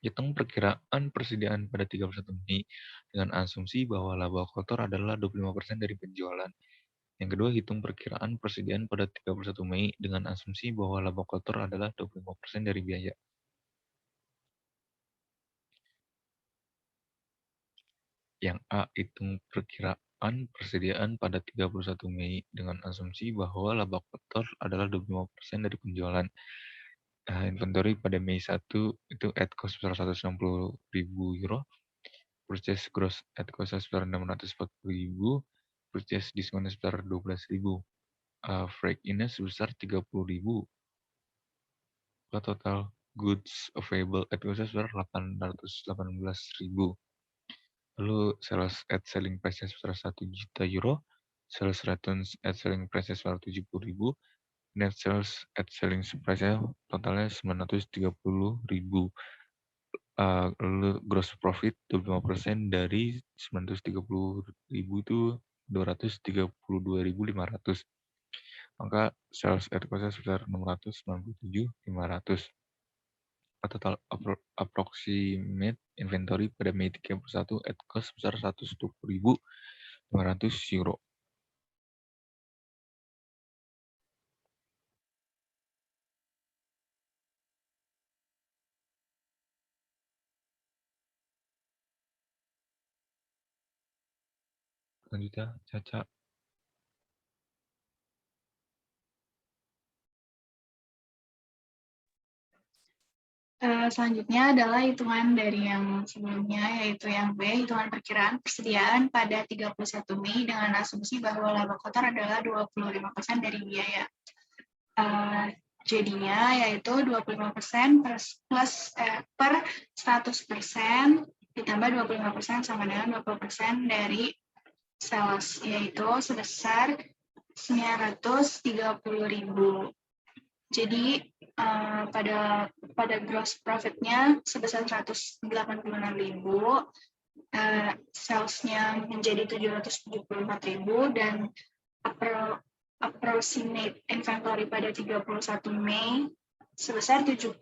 hitung perkiraan persediaan pada 31 Mei dengan asumsi bahwa laba kotor adalah 25% dari penjualan. Yang kedua, hitung perkiraan persediaan pada 31 Mei dengan asumsi bahwa laba kotor adalah 25% dari biaya. Yang A, hitung perkiraan persediaan pada 31 Mei dengan asumsi bahwa laba kotor adalah 25% dari penjualan. Inventory pada Mei 1 itu at cost sebesar 160.000 euro, purchase gross at cost sebesar 640.000, purchase diskon sebesar 12.000, freight in sebesar 30.000, total goods available at cost sebesar 818.000. Lalu sales at selling price sebesar 1 juta euro, sales returns at selling price sebesar 70.000, net sales at selling price totalnya 930.000. Lalu gross profit 25% dari 930.000 itu 232.500. Maka sales at cost sebesar 697.500. Total approximate inventory pada Mei 31 at cost sebesar 120.500 euro. Selanjutnya, Caca. Selanjutnya adalah hitungan dari yang sebelumnya, yaitu yang B, hitungan perkiraan persediaan pada 31 Mei dengan asumsi bahwa laba kotor adalah 25% dari biaya. Jadinya yaitu 25% per 100% ditambah 25% sama dengan 20% dari sales, yaitu sebesar 930.000. Jadi pada gross profit-nya sebesar 186.000, sales-nya menjadi 774.000 dan approximate inventory pada 31 Mei sebesar 74.000.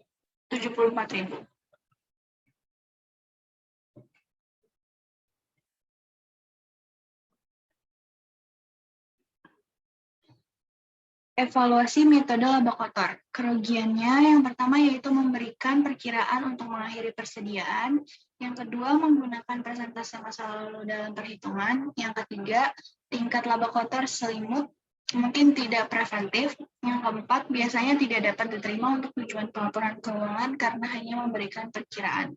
Evaluasi metode laba kotor. Kerugiannya yang pertama yaitu memberikan perkiraan untuk mengakhiri persediaan. Yang kedua, menggunakan persentase masa lalu dalam perhitungan. Yang ketiga, tingkat laba kotor selimut mungkin tidak preventif. Yang keempat, biasanya tidak dapat diterima untuk tujuan pelaporan keuangan karena hanya memberikan perkiraan.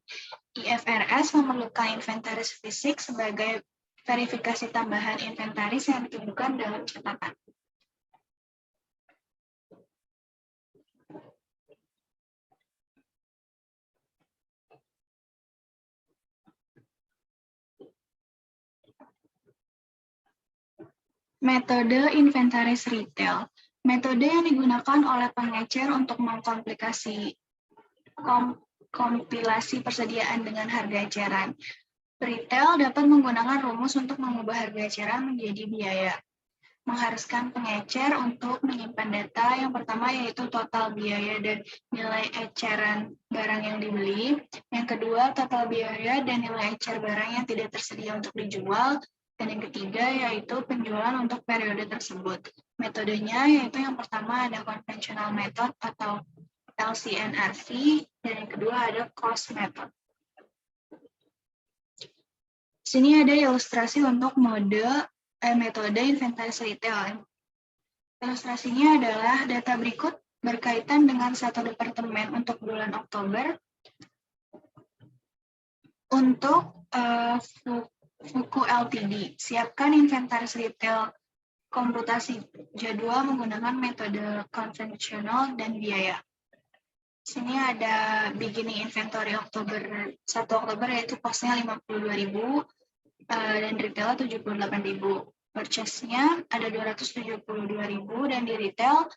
IFRS memerlukan inventaris fisik sebagai verifikasi tambahan inventaris yang ditunjukkan dalam catatan. Metode inventaris retail. Metode yang digunakan oleh pengecer untuk kompilasi persediaan dengan harga eceran. Retail dapat menggunakan rumus untuk mengubah harga eceran menjadi biaya. Mengharuskan pengecer untuk menyimpan data yang pertama yaitu total biaya dan nilai eceran barang yang dibeli. Yang kedua, total biaya dan nilai ecer barang yang tidak tersedia untuk dijual. Dan yang ketiga yaitu penjualan untuk periode tersebut. Metodenya yaitu yang pertama ada conventional method atau LCNRV, dan yang kedua ada cost method. Sini ada ilustrasi untuk metode inventaris retail. Ilustrasinya adalah data berikut berkaitan dengan satu departemen untuk bulan Oktober. Untuk Fuku Ltd, siapkan inventaris retail komputasi jadwal menggunakan metode konvensional dan biaya. Sini ada beginning inventory 1 Oktober yaitu cost-nya 52.000 dan retail 78.000. Purchase-nya ada 272.000 dan di retail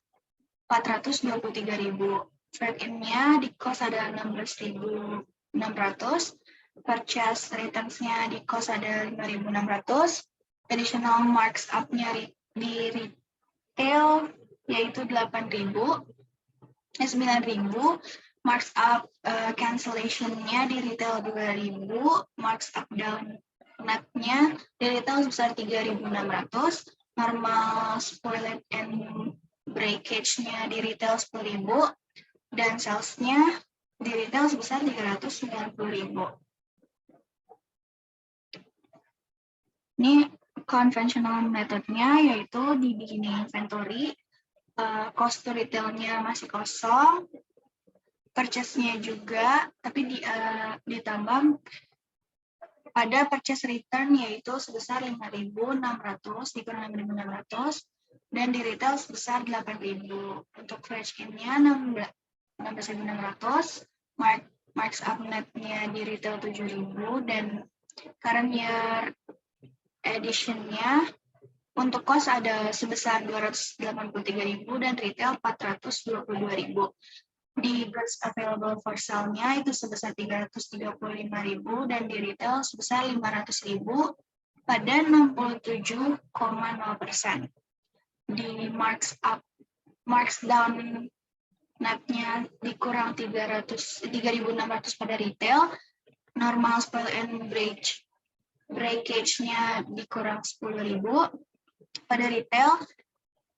423.000. Trade-in-nya di cost ada 16.600. Purchase returns-nya di cost ada 5.600. Additional marks up-nya di retail yaitu 9.000. Marks up cancellation-nya di retail 2.000. Marks up down net-nya di retail sebesar 3.600. Normal spoilage and breakage-nya di retail 10.000. Dan sales-nya di retail sebesar 390.000. Ini conventional method-nya yaitu di beginning inventory, cost to retail-nya masih kosong, purchase-nya juga, tapi ditambah pada purchase return yaitu sebesar 5.600 dikurang 5.600 dan di retail sebesar 8.000. Untuk fresh in-nya 16.600, marks up net-nya di retail 7.000 dan current year edition-nya untuk cost ada sebesar 283.000 dan retail 422.000. Di goods available for sale-nya itu sebesar 335.000 dan di retail sebesar 500.000 pada 67,0%. Di marks down net-nya dikurang 3.600 pada retail, normal spoil and breakage-nya dikurang 10.000 pada retail,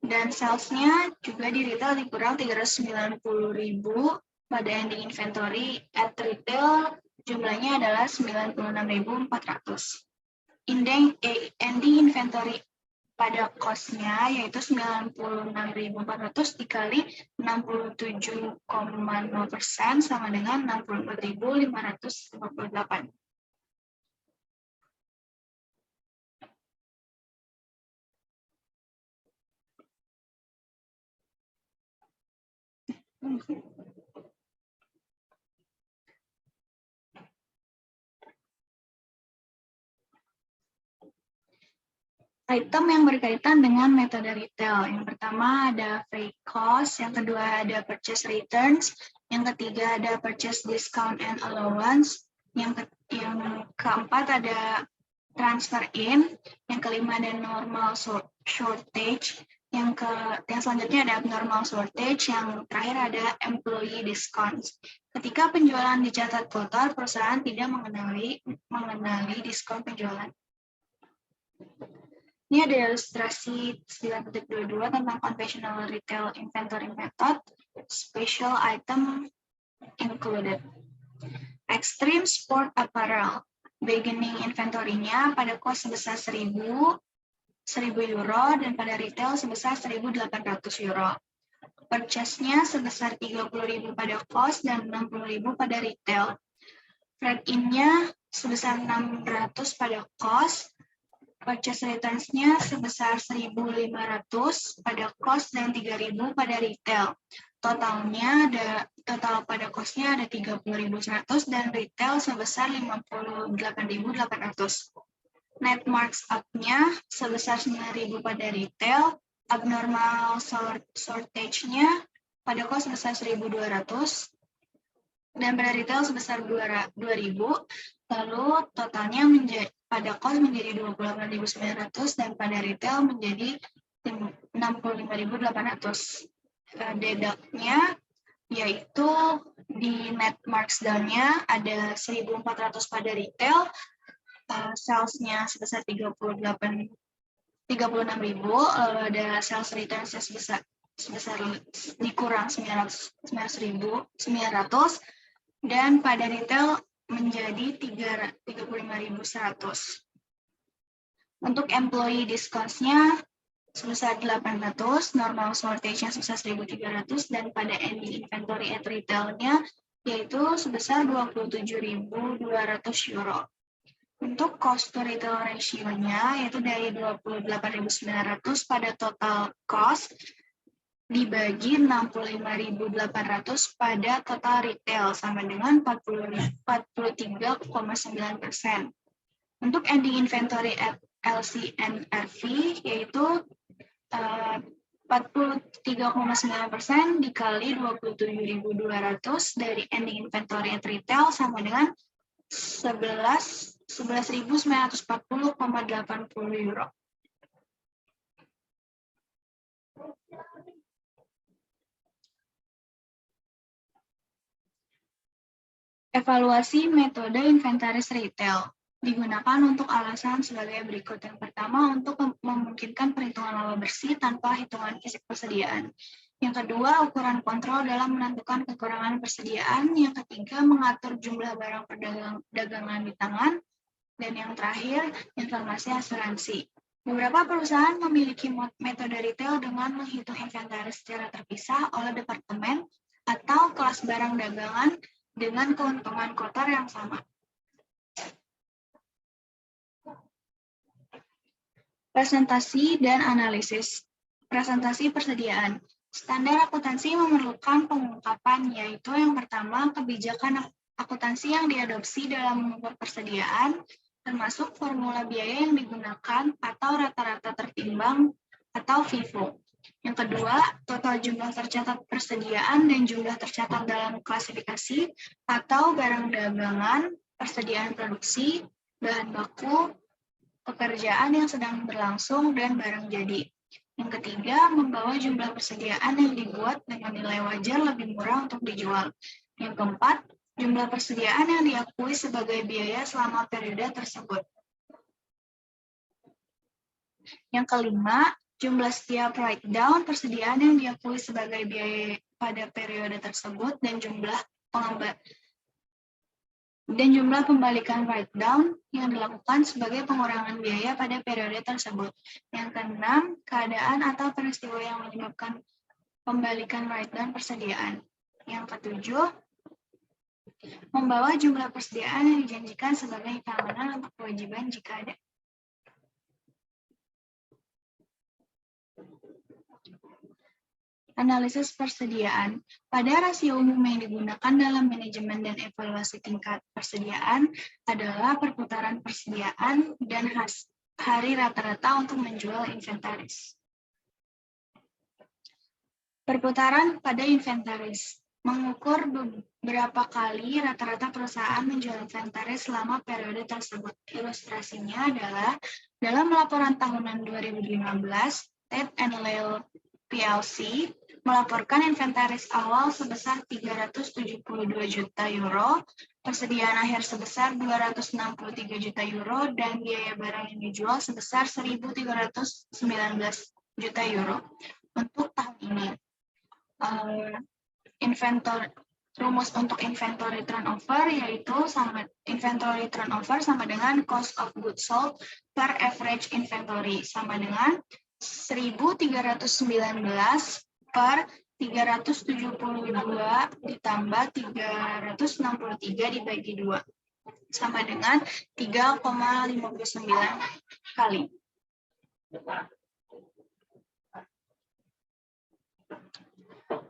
dan sales-nya juga di retail dikurang 390.000 pada ending inventory. At retail jumlahnya adalah 96.400. Ending inventory pada cost-nya yaitu 96.400 dikali 67,0% sama dengan 64.558. Item yang berkaitan dengan metode retail. Yang pertama ada free cost, yang kedua ada purchase returns, yang ketiga ada purchase discount and allowance, yang keempat ada transfer in, yang kelima ada normal shortage, yang selanjutnya ada abnormal shortage, yang terakhir ada employee discounts. Ketika penjualan dicatat kotor, perusahaan tidak mengenali diskon penjualan. Ini ada ilustrasi 9.22 tentang conventional retail inventory method, special item included. Extreme sport apparel, beginning inventory-nya pada cost sebesar 1.000 euro dan pada retail sebesar 1.800 euro. Purchase-nya sebesar 30.000 pada cost dan 60.000 pada retail. Trade-in-nya sebesar 600 pada cost. Purchase returns-nya sebesar 1.500 pada cost dan 3.000 pada retail. Total pada cost-nya ada 30.100 dan retail sebesar 58.800. Net markup-nya sebesar 9.000 pada retail. Abnormal shortage-nya pada cost sebesar 1.200 dan pada retail sebesar 2.000. Lalu totalnya pada cost menjadi 28.900 dan pada retail menjadi 65.800. Deduct-nya yaitu di net markdown-nya ada 1.400 pada retail, sales-nya sebesar 36.000, lalu ada sales returns-nya sebesar dikurang 900 dan pada retail menjadi 35.100. Untuk employee discounts-nya sebesar 800, normal shortage-nya sebesar 1.300 dan pada ending inventory at retail-nya yaitu sebesar 27.200 euro. Untuk cost to retail ratio-nya yaitu dari 28.900 pada total cost dibagi 65.800 pada total retail sama dengan 43,9%. Untuk ending inventory at LCNRV yaitu 43,9% dikali 27.200 dari ending inventory at retail sama dengan 11.940,80 euro. Evaluasi metode inventaris retail digunakan untuk alasan sebagai berikut. Yang pertama, untuk memungkinkan perhitungan laba bersih tanpa hitungan fisik persediaan. Yang kedua, ukuran kontrol dalam menentukan kekurangan persediaan. Yang ketiga, mengatur jumlah barang perdagangan di tangan. Dan yang terakhir, informasi asuransi. Beberapa perusahaan memiliki metode retail dengan menghitung inventaris secara terpisah oleh departemen atau kelas barang dagangan dengan keuntungan kotor yang sama. Presentasi dan analisis. Presentasi persediaan. Standar akuntansi memerlukan pengungkapan, yaitu yang pertama, kebijakan akuntansi yang diadopsi dalam mengukur persediaan, termasuk formula biaya yang digunakan atau rata-rata tertimbang atau FIFO. Yang kedua, total jumlah tercatat persediaan dan jumlah tercatat dalam klasifikasi atau barang dagangan, persediaan produksi, bahan baku, pekerjaan yang sedang berlangsung, dan barang jadi. Yang ketiga, membawa jumlah persediaan yang dibuat dengan nilai wajar lebih murah untuk dijual. Yang keempat, jumlah persediaan yang diakui sebagai biaya selama periode tersebut. Yang kelima, jumlah setiap write-down persediaan yang diakui sebagai biaya pada periode tersebut dan jumlah pembalikan write-down yang dilakukan sebagai pengurangan biaya pada periode tersebut. Yang keenam, keadaan atau peristiwa yang menyebabkan pembalikan write-down persediaan. Yang ketujuh, membawa jumlah persediaan yang dijanjikan sebagai keamanan untuk kewajiban jika ada. Analisis persediaan. Pada rasio umum yang digunakan dalam manajemen dan evaluasi tingkat persediaan adalah perputaran persediaan dan hari rata-rata untuk menjual inventaris. Perputaran pada inventaris. Mengukur beberapa kali rata-rata perusahaan menjual inventaris selama periode tersebut. Ilustrasinya adalah dalam laporan tahunan 2015, Ted & Lyle PLC melaporkan inventaris awal sebesar 372 juta euro persediaan akhir sebesar 263 juta euro, dan biaya barang yang dijual sebesar 1.319 juta euro untuk tahun ini. Rumus untuk inventory turnover yaitu inventory turnover sama dengan cost of goods sold per average inventory sama dengan 1.319 per 372 ditambah 363 dibagi 2 sama dengan 3,59 kali.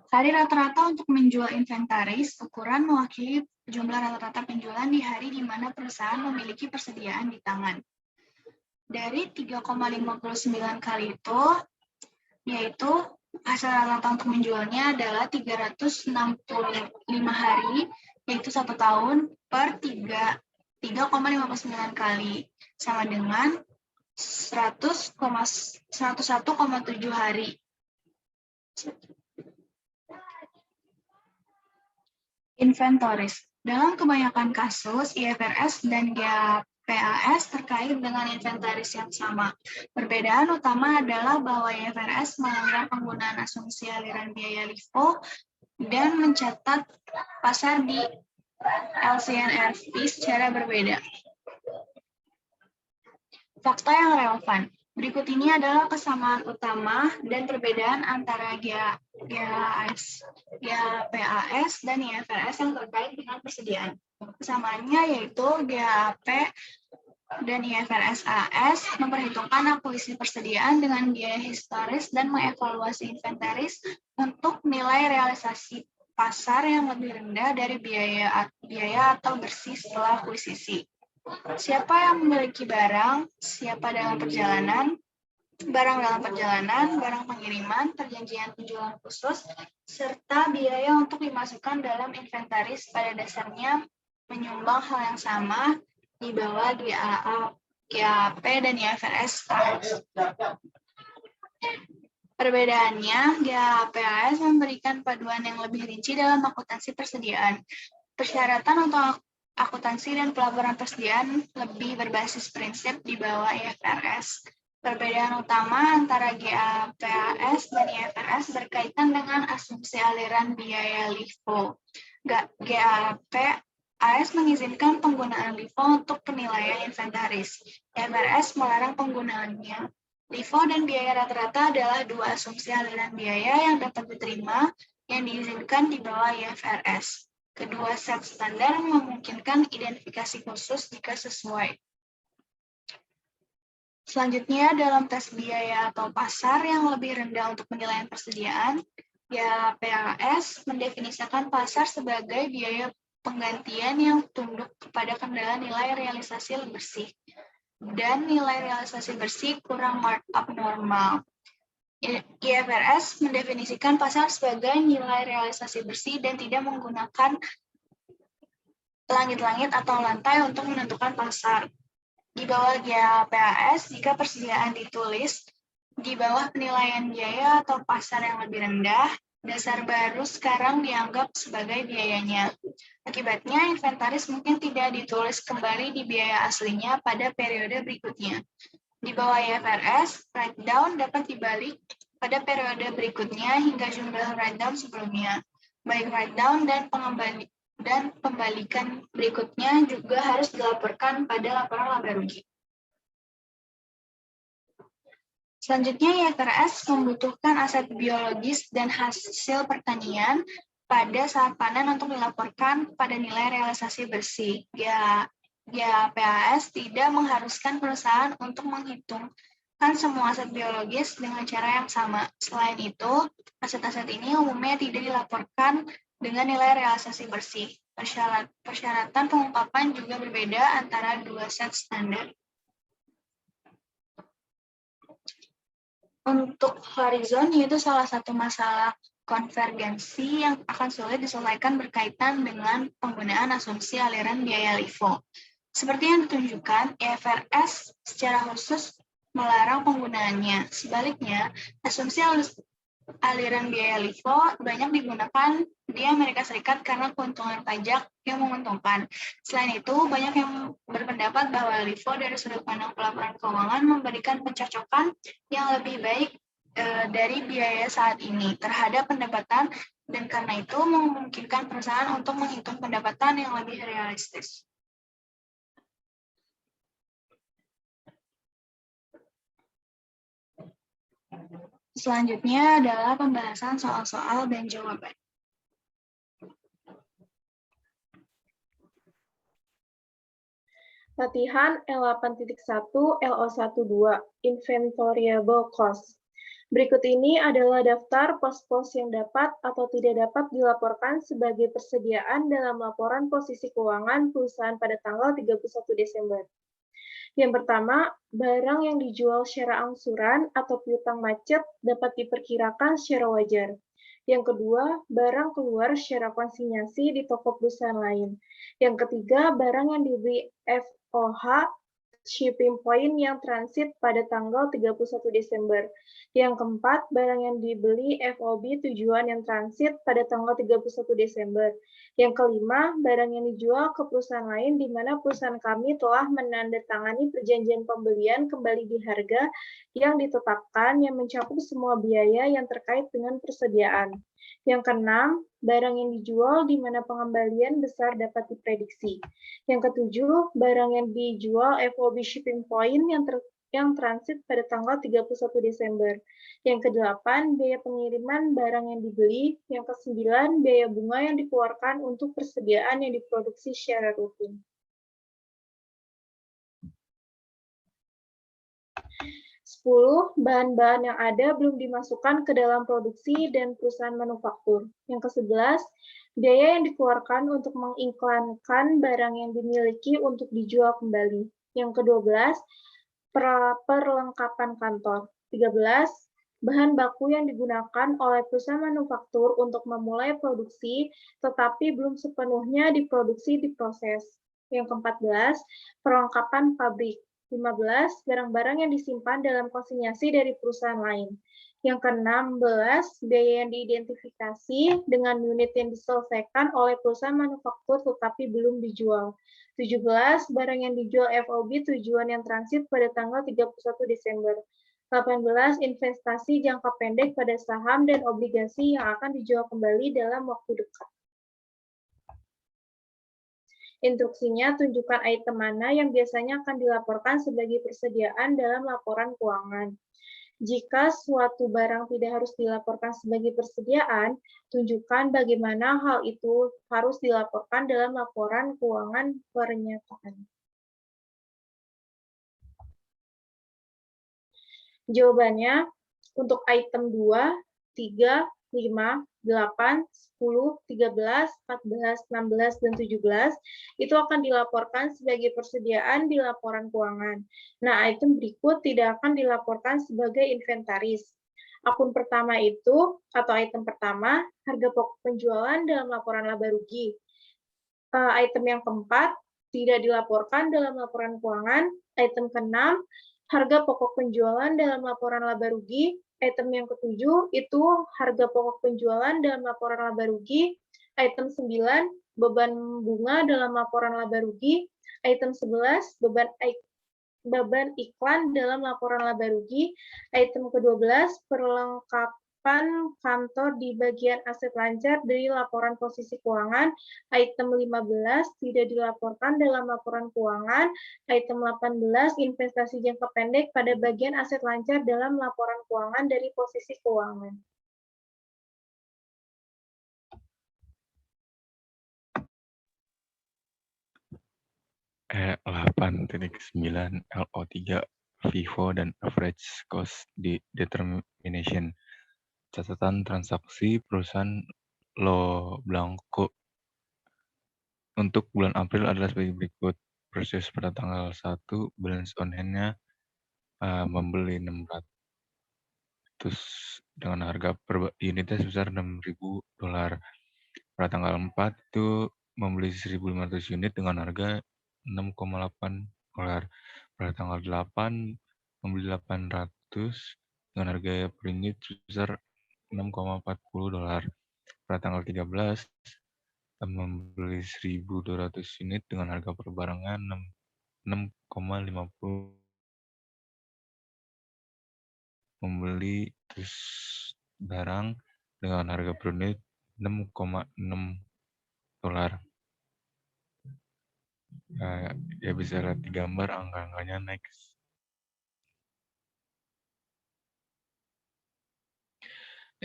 Hari rata-rata untuk menjual inventaris, ukuran mewakili jumlah rata-rata penjualan di hari di mana perusahaan memiliki persediaan di tangan. Dari 3,59 kali itu, yaitu hasil rata-rata untuk menjualnya adalah 365 hari, yaitu 1 tahun per 3,59 kali, sama dengan 101,7 hari. Inventoris. Dalam kebanyakan kasus, IFRS dan GAPAS terkait dengan inventaris yang sama. Perbedaan utama adalah bahwa IFRS melanggar penggunaan asumsi aliran biaya LIFO dan mencatat pasar di LCNRV secara berbeda. Fakta yang relevan. Berikut ini adalah kesamaan utama dan perbedaan antara GAPAS dan IFRS yang terkait dengan persediaan. Kesamaannya yaitu GAP dan IFRS AS memperhitungkan akuisisi persediaan dengan biaya historis dan mengevaluasi inventaris untuk nilai realisasi pasar yang lebih rendah dari biaya atau bersih setelah akuisisi. Siapa yang memiliki barang, siapa dalam perjalanan, barang dalam perjalanan, barang pengiriman, perjanjian penjualan khusus, serta biaya untuk dimasukkan dalam inventaris pada dasarnya menyumbang hal yang sama di bawah GAP dan IFRS AS. Perbedaannya, GAPAS memberikan paduan yang lebih rinci dalam akuntansi persediaan. Persyaratan untuk akuntansi dan pelaporan persediaan lebih berbasis prinsip di bawah IFRS. Perbedaan utama antara GAPAS dan IFRS berkaitan dengan asumsi aliran biaya LIFO. GAPAS mengizinkan penggunaan LIFO untuk penilaian inventaris. IFRS melarang penggunaannya. LIFO dan biaya rata-rata adalah dua asumsi aliran biaya yang dapat diterima yang diizinkan di bawah IFRS. Kedua set standar memungkinkan identifikasi khusus jika sesuai. Selanjutnya, dalam tes biaya atau pasar yang lebih rendah untuk penilaian persediaan, GAPAS mendefinisikan pasar sebagai biaya penggantian yang tunduk kepada kendala nilai realisasi bersih dan nilai realisasi bersih kurang markup normal. IFRS mendefinisikan pasar sebagai nilai realisasi bersih dan tidak menggunakan langit-langit atau lantai untuk menentukan pasar. Di bawah GAPAS, jika persediaan ditulis di bawah penilaian biaya atau pasar yang lebih rendah, dasar baru sekarang dianggap sebagai biayanya. Akibatnya, inventaris mungkin tidak ditulis kembali di biaya aslinya pada periode berikutnya. Di bawah IFRS, write-down dapat dibalik pada periode berikutnya hingga jumlah write-down sebelumnya. Baik write-down dan pembalikan berikutnya juga harus dilaporkan pada laporan laba rugi. Selanjutnya, IFRS membutuhkan aset biologis dan hasil pertanian pada saat panen untuk dilaporkan pada nilai realisasi bersih. GAPAS tidak mengharuskan perusahaan untuk menghitungkan semua aset biologis dengan cara yang sama. Selain itu, aset-aset ini umumnya tidak dilaporkan dengan nilai realisasi bersih. Persyaratan pengungkapan juga berbeda antara dua set standar. Untuk horizon, yaitu salah satu masalah konvergensi yang akan sulit diselesaikan berkaitan dengan penggunaan asumsi aliran biaya LIFO. Seperti yang ditunjukkan, IFRS secara khusus melarang penggunaannya. Sebaliknya, asumsi Aliran biaya LIFO banyak digunakan di Amerika Serikat karena keuntungan pajak yang menguntungkan. Selain itu, banyak yang berpendapat bahwa LIFO dari sudut pandang pelaporan keuangan memberikan pencocokan yang lebih baik dari biaya saat ini terhadap pendapatan, dan karena itu memungkinkan perusahaan untuk menghitung pendapatan yang lebih realistis. Selanjutnya adalah pembahasan soal-soal dan jawaban. Latihan L8.1 LO12 Inventoriable Cost. Berikut ini adalah daftar pos-pos yang dapat atau tidak dapat dilaporkan sebagai persediaan dalam laporan posisi keuangan perusahaan pada tanggal 31 Desember. Yang pertama, barang yang dijual secara angsuran atau piutang macet dapat diperkirakan secara wajar. Yang kedua, barang keluar secara konsinyasi di toko perusahaan lain. Yang ketiga, barang yang dibeli FOH shipping point yang transit pada tanggal 31 Desember. Yang keempat, barang yang dibeli FOB tujuan yang transit pada tanggal 31 Desember. Yang kelima, barang yang dijual ke perusahaan lain di mana perusahaan kami telah menandatangani perjanjian pembelian kembali di harga yang ditetapkan yang mencakup semua biaya yang terkait dengan persediaan. Yang keenam, barang yang dijual di mana pengembalian besar dapat diprediksi. Yang ketujuh, barang yang dijual FOB shipping point yang transit pada tanggal 31 Desember. Yang kedelapan, biaya pengiriman barang yang dibeli. Yang kesembilan, biaya bunga yang dikeluarkan untuk persediaan yang diproduksi secara rutin. 10. Bahan-bahan yang ada belum dimasukkan ke dalam produksi dan perusahaan manufaktur. Yang ke-11, biaya yang dikeluarkan untuk mengiklankan barang yang dimiliki untuk dijual kembali. Yang ke-12, perlengkapan kantor. 13. Bahan baku yang digunakan oleh perusahaan manufaktur untuk memulai produksi, tetapi belum sepenuhnya diproduksi di proses. Yang ke-14, perlengkapan pabrik. 15. Barang-barang yang disimpan dalam konsinyasi dari perusahaan lain. Yang ke-16, biaya yang diidentifikasi dengan unit yang diselesaikan oleh perusahaan manufaktur tetapi belum dijual. 17. Barang yang dijual FOB tujuan yang transit pada tanggal 31 Desember. 18. Investasi jangka pendek pada saham dan obligasi yang akan dijual kembali dalam waktu dekat. Instruksinya, tunjukkan item mana yang biasanya akan dilaporkan sebagai persediaan dalam laporan keuangan. Jika suatu barang tidak harus dilaporkan sebagai persediaan, tunjukkan bagaimana hal itu harus dilaporkan dalam laporan keuangan pernyataan. Jawabannya, untuk item 2, 3, 5, 8, 10, 13, 14, 16, dan 17 itu akan dilaporkan sebagai persediaan di laporan keuangan. Nah, item berikut tidak akan dilaporkan sebagai inventaris. Akun pertama itu, atau item pertama, harga pokok penjualan dalam laporan laba rugi. Item yang keempat, tidak dilaporkan dalam laporan keuangan. Item keenam, harga pokok penjualan dalam laporan laba rugi. Item yang ketujuh itu harga pokok penjualan dalam laporan laba rugi. Item 9, beban bunga dalam laporan laba rugi. Item 11, beban iklan dalam laporan laba rugi. Item ke-12, perlengkapan kantor di bagian aset lancar dari laporan posisi keuangan. Item 15 tidak dilaporkan dalam laporan keuangan. Item 18, investasi jangka pendek pada bagian aset lancar dalam laporan keuangan dari posisi keuangan. E8.9 LO3 FIFO dan Average Cost Determination. Catatan transaksi perusahaan Lo Blanco untuk bulan April adalah sebagai berikut. Proses pada tanggal 1, balance on hand-nya membeli 600 dengan harga per unitnya sebesar $6.000. Pada tanggal 4 itu membeli 1.500 unit dengan harga $6,8. Pada tanggal 8 membeli 800 dengan harga per unit sebesar $6,40. Pada tanggal 13, membeli 1.200 unit dengan harga perbarangan 6,50. Membeli terus barang dengan harga per unit $6,6. Ya bisa lihat di gambar angka-angkanya naik.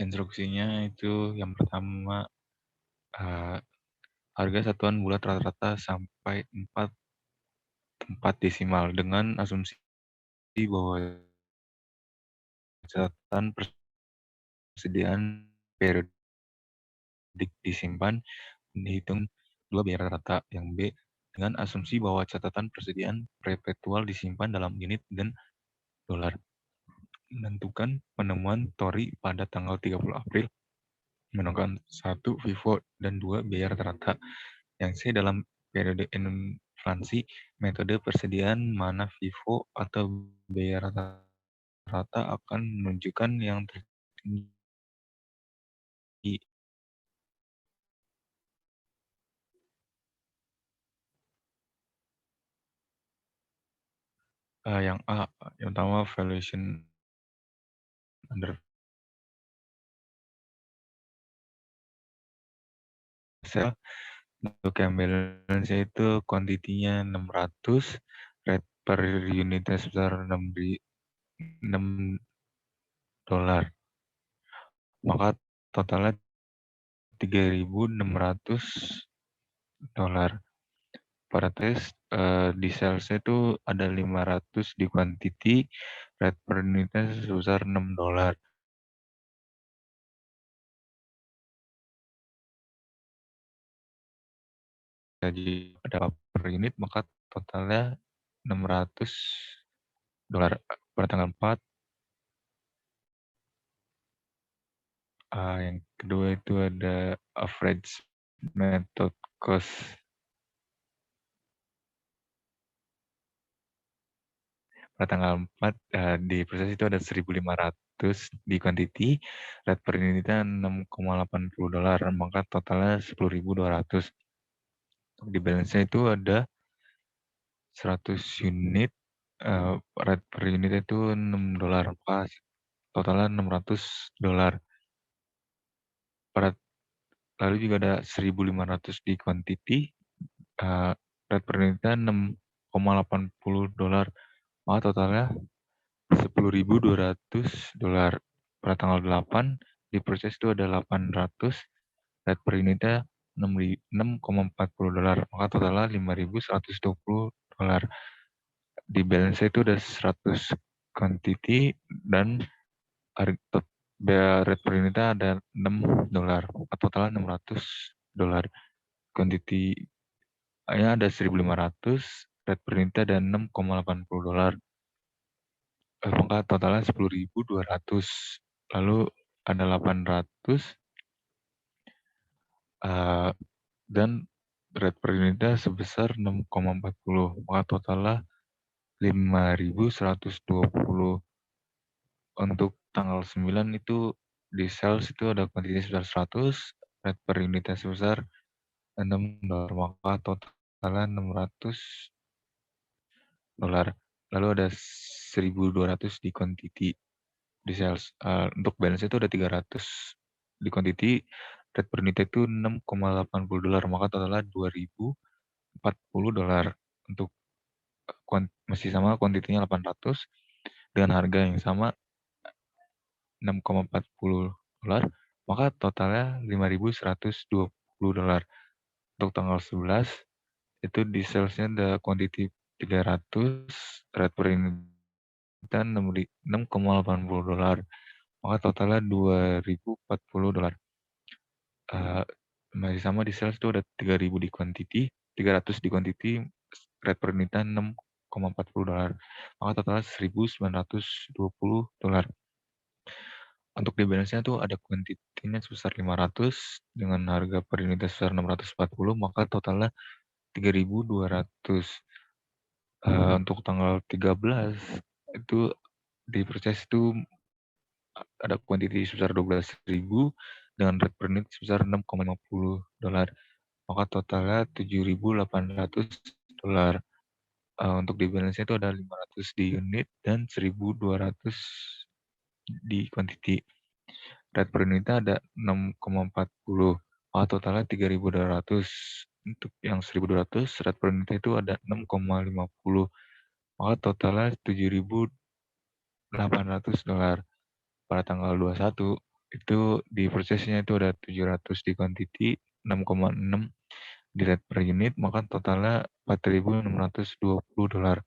Instruksinya itu yang pertama, harga satuan bulat rata-rata sampai 4 desimal dengan asumsi bahwa catatan persediaan periodik disimpan dihitung 2 biaya rata. Yang B, dengan asumsi bahwa catatan persediaan perpetual disimpan dalam unit dan dolar. Menentukan penemuan Tori pada tanggal 30 April menggunakan 1 FIFO dan 2 biaya rata-rata. Yang C, dalam periode inflasi, metode persediaan mana FIFO atau biaya rata-rata akan menunjukkan yang tertinggi. Yang A, yang pertama valuation under sale. Untuk yang balance itu kuantitinya 600, rate per unitnya sebesar $6, maka totalnya $3.600. Pada tes di salesnya itu ada 500 di quantity, rate per unitnya sebesar $6. Jadi ada per unit maka totalnya $600. Pada tanggal 4, yang kedua itu ada average method cost. Pada tanggal 4 di proses itu ada 1.500 di quantity, rate per unitnya $6,80, maka totalnya 10.200. Untuk di balance-nya itu ada 100 unit, rate per unit itu $6, maka totalnya $600. Lalu juga ada 1.500 di quantity, rate per unitnya $6,80, maka totalnya $10.200. Pada tanggal 8 di proses itu ada 800, rate per unitnya $6,40, maka totalnya $5.120. Di balance itu ada 100 quantity dan rate per unitnya ada $6, maka totalnya $600. Quantity nya ada 1.500, rate per unitnya ada $6,80. Maka totalnya 10.200. Lalu ada 800 dan rate per unitnya sebesar 6,40. Maka totalnya 5.120. Untuk tanggal 9 itu di sales itu ada kuantitas sebesar 100, rate per unitnya sebesar $6, maka totalnya $600. Lalu ada 1.200 di quantity di sales. Untuk balance itu ada 300 di quantity, rate per unit itu $6,80, maka totalnya $2.040. Untuk masih sama kuantitinya 800 dengan harga yang sama $6,40, maka totalnya $5.120. Untuk tanggal 11 itu di salesnya ada quantity 300, rate per unit dan $6,80, maka totalnya $2.040. Masih sama di sales itu ada 3.000 di quantity, 300 di quantity, rate per unitnya $6,40, maka totalnya $1.920. Untuk di balance-nya tuh ada quantity-nya sebesar 500 dengan harga per unitnya sebesar 640, maka totalnya 3.200. Untuk tanggal 13 itu di proses itu ada quantity sebesar 12.000 dengan rate per unit sebesar $6,50. Maka totalnya $7.800. Untuk di balance itu ada 500 di unit dan 1.200 di quantity. Rate per unitnya ada 6,40. Totalnya 3.200. Untuk yang 1.200, rate per unitnya itu ada 6,50. Maka totalnya $7.800. Pada tanggal 21, itu di prosesnya itu ada 700 di quantity, 6,6 di rate per unit, maka totalnya $4.620.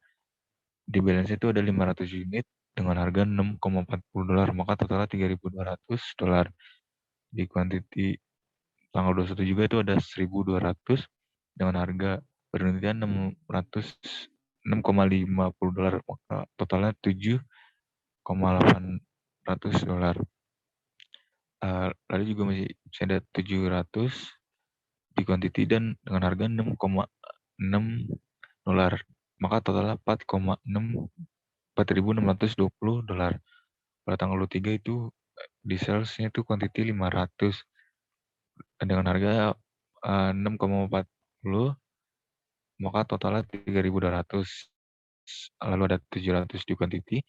Di balance itu ada 500 unit dengan harga $6,40, maka totalnya $3.200. Di quantity tanggal 21 juga itu ada 1.200 dengan harga per unitnya $6,50, maka totalnya $7.800. Lalu juga masih ada 700 di quantity dan dengan harga $6,6, maka totalnya $4.620. Pada tanggal 23 itu di salesnya itu quantity 500 dengan harga 6,40, maka totalnya 3.200. Lalu ada 700 di quantity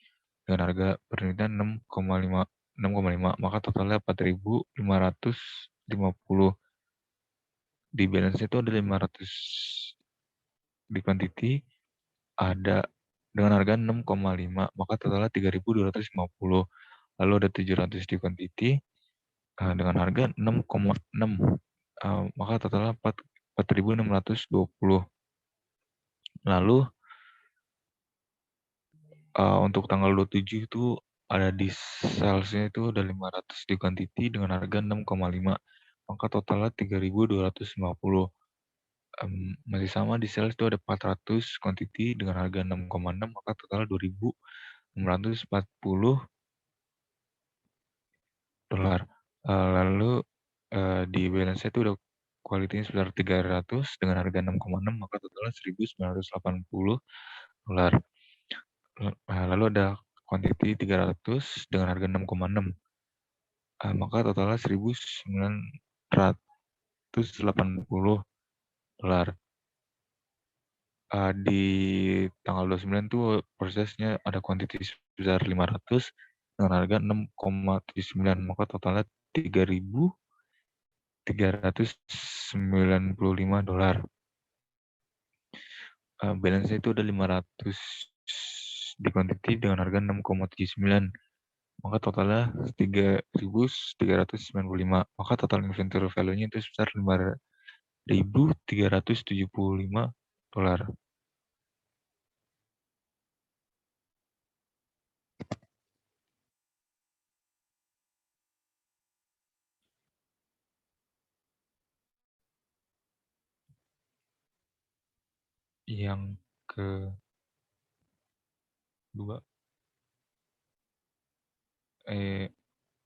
dengan harga per unitnya 6,5, maka totalnya 4.550. Di balance itu ada 500 di quantity, ada dengan harga 6,5, maka totalnya 3.250. Lalu ada 700 di quantity dengan harga 6,6, maka totalnya 4.620. Lalu untuk tanggal 27 itu ada di salesnya itu ada 500 di quantity dengan harga 6,5, maka totalnya 3.250. Masih sama di sales itu ada 400 quantity dengan harga 6,6, maka total $2.640. Lalu di balance itu udah quality-nya sebesar 300 dengan harga 6,6, maka totalnya $1.980. Lalu ada quantity 300 dengan harga 6,6, maka totalnya $1.980. Di tanggal 29 tuh prosesnya ada quantity sebesar 500 dengan harga 6,79, maka totalnya $3.395. Balance itu ada 500 di quantity dengan harga 6,79, maka totalnya 3.395, maka total inventory value-nya itu sebesar $5.375. Yang kedua,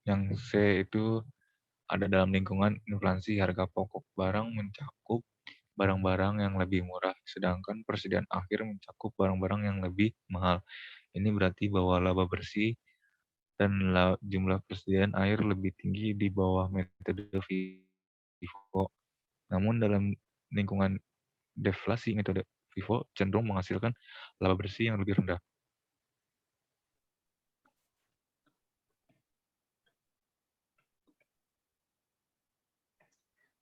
yang C itu ada dalam lingkungan inflasi, harga pokok barang mencakup barang-barang yang lebih murah, sedangkan persediaan akhir mencakup barang-barang yang lebih mahal. Ini berarti bahwa laba bersih dan jumlah persediaan air lebih tinggi di bawah metode FIFO. Namun dalam lingkungan deflasi, metode FIFO cenderung menghasilkan laba bersih yang lebih rendah.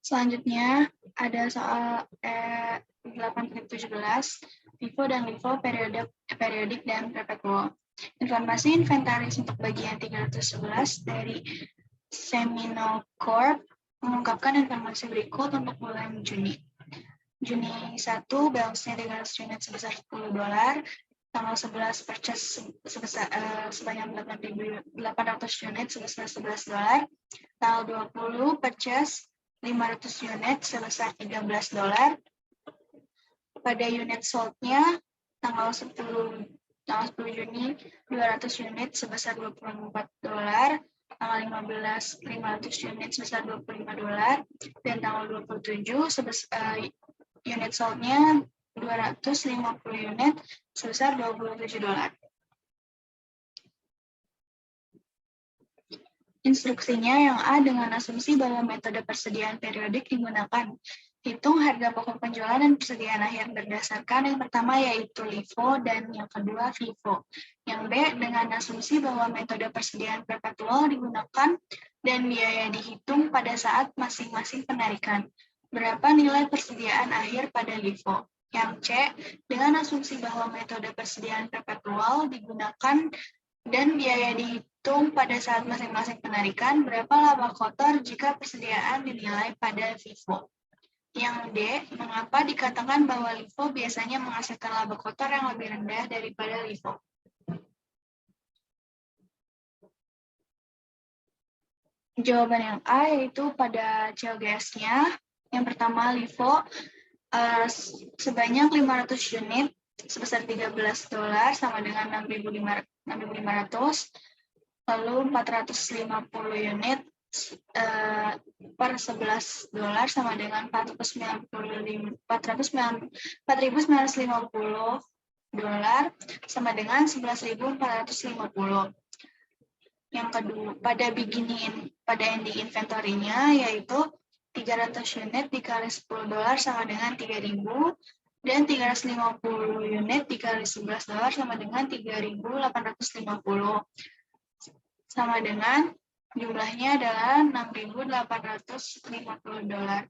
Selanjutnya ada soal 8.17, FIFO dan LIFO periodik dan perpetual. Informasi inventaris untuk bagian 311 dari Seminole Corp mengungkapkan informasi berikut untuk bulan Juni. Juni 1, balance-nya 300 unit sebesar $10, tanggal 11 purchase sebanyak 8.800 unit sebesar $11, tanggal 20 purchase 500 unit sebesar $13. Pada unit sold-nya tanggal 10 Juni 200 unit sebesar $24, tanggal 15 500 unit sebesar $25, dan tanggal 27 unit sold-nya 250 unit sebesar $27. Instruksinya yang A dengan asumsi bahwa metode persediaan periodik digunakan. Hitung harga pokok penjualan dan persediaan akhir berdasarkan yang pertama yaitu LIFO dan yang kedua FIFO. Yang B dengan asumsi bahwa metode persediaan perpetual digunakan dan biaya dihitung pada saat masing-masing penarikan. Berapa nilai persediaan akhir pada LIFO? Yang C dengan asumsi bahwa metode persediaan perpetual digunakan dan biaya dihitung pada saat masing-masing penarikan, berapa laba kotor jika persediaan dinilai pada FIFO. Yang D, mengapa dikatakan bahwa LIFO biasanya menghasilkan laba kotor yang lebih rendah daripada LIFO? Jawaban yang A yaitu pada COGS-nya. Yang pertama LIFO sebanyak 500 unit sebesar $13 sama dengan 6.500, lalu 450 unit per $11 sama dengan $4.950 sama dengan 11.450. Yang kedua, pada ending inventory-nya yaitu 300 unit dikali $10 sama dengan 3.000 dan 350 unit dikali $11 sama dengan 3.850 sama dengan jumlahnya adalah $6.850.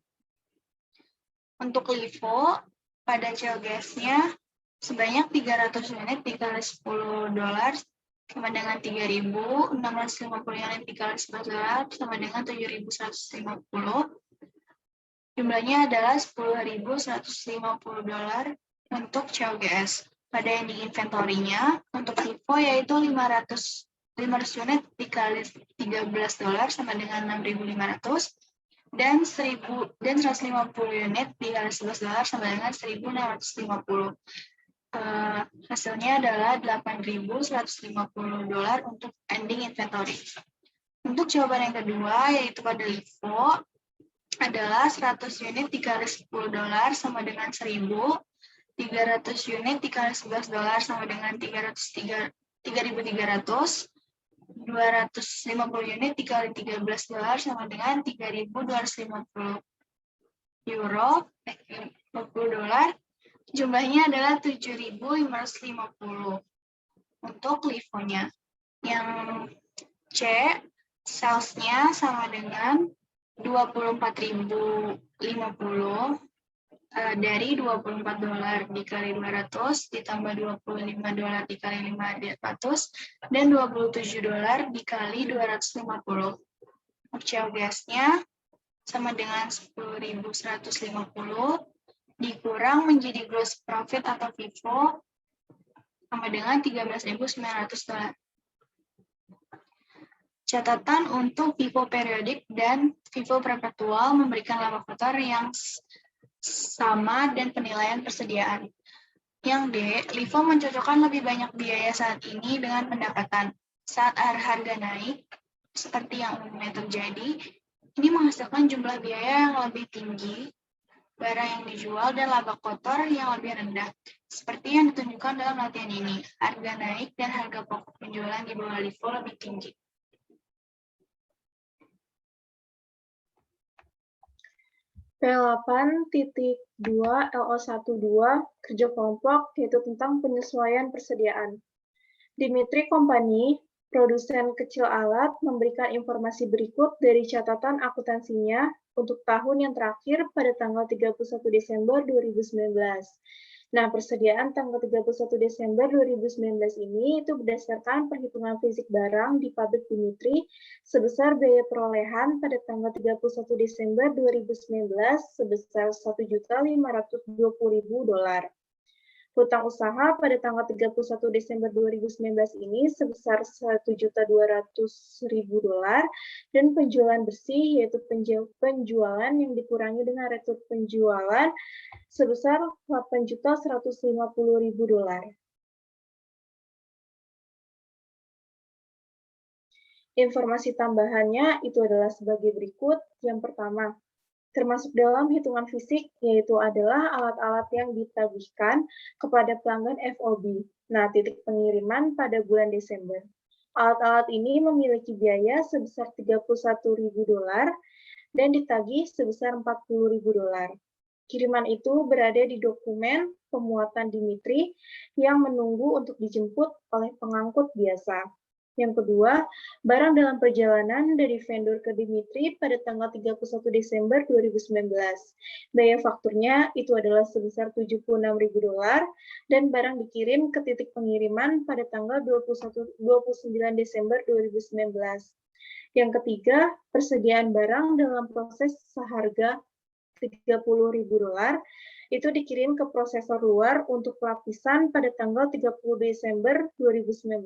Untuk LIFO pada COGS-nya sebanyak 300 unit dikali $10 sama dengan 3.000, 650 unit dikali $11 sama dengan 7.150. Jumlahnya adalah $10.150 untuk COGS. Pada ending inventory-nya, untuk LIFO yaitu 500 unit dikali $13 sama dengan 6.500 dan 150 unit dikali $11 sama dengan 1.650. Hasilnya adalah $8.150 untuk ending inventory. Untuk jawaban yang kedua yaitu pada LIFO adalah 100 unit dikali $10 sama dengan 1.000, 300 unit dikali $11 sama dengan 3.300, 250 unit dikali $13 sama dengan 3.250 euro, $50. Jumlahnya adalah 7.550 untuk LIFO-nya. Yang C, sales-nya sama dengan 24.050 dari $24 dikali 200 ditambah $25 dikali 500 dan $27 dikali 250. COGS-nya sama dengan 10.150 dikurang menjadi gross profit atau FIFO sama dengan $13.900. Catatan untuk FIFO periodik dan FIFO perpetual memberikan laba kotor yang sama dan penilaian persediaan. Yang D, LIFO mencocokkan lebih banyak biaya saat ini dengan pendapatan. Saat harga naik, seperti yang umumnya terjadi, ini menghasilkan jumlah biaya yang lebih tinggi, barang yang dijual, dan laba kotor yang lebih rendah. Seperti yang ditunjukkan dalam latihan ini, harga naik dan harga pokok penjualan di bawah LIFO lebih tinggi. P8.2 LO12 kerja kelompok yaitu tentang penyesuaian persediaan. Dimitri Company, produsen kecil alat, memberikan informasi berikut dari catatan akuntansinya untuk tahun yang terakhir pada tanggal 31 Desember 2019. Nah, persediaan tanggal 31 Desember 2019 ini itu berdasarkan perhitungan fisik barang di pabrik Dimitri sebesar biaya perolehan pada tanggal 31 Desember 2019 sebesar $1.520.000. Hutang usaha pada tanggal 31 Desember 2019 ini sebesar $1.200.000 dan penjualan bersih yaitu penjualan yang dikurangi dengan retur penjualan sebesar $8.150.000. Informasi tambahannya itu adalah sebagai berikut. Yang pertama, termasuk dalam hitungan fisik, yaitu adalah alat-alat yang ditagihkan kepada pelanggan FOB. Nah, titik pengiriman pada bulan Desember. Alat-alat ini memiliki biaya sebesar $31.000 dan ditagih sebesar $40.000. Kiriman itu berada di dokumen pemuatan Dimitri yang menunggu untuk dijemput oleh pengangkut biasa. Yang kedua, barang dalam perjalanan dari vendor ke Dimitri pada tanggal 31 Desember 2019. Biaya fakturnya itu adalah sebesar $76.000 dan barang dikirim ke titik pengiriman pada tanggal 29 Desember 2019. Yang ketiga, persediaan barang dalam proses seharga $30.000 itu dikirim ke prosesor luar untuk pelapisan pada tanggal 30 Desember 2019.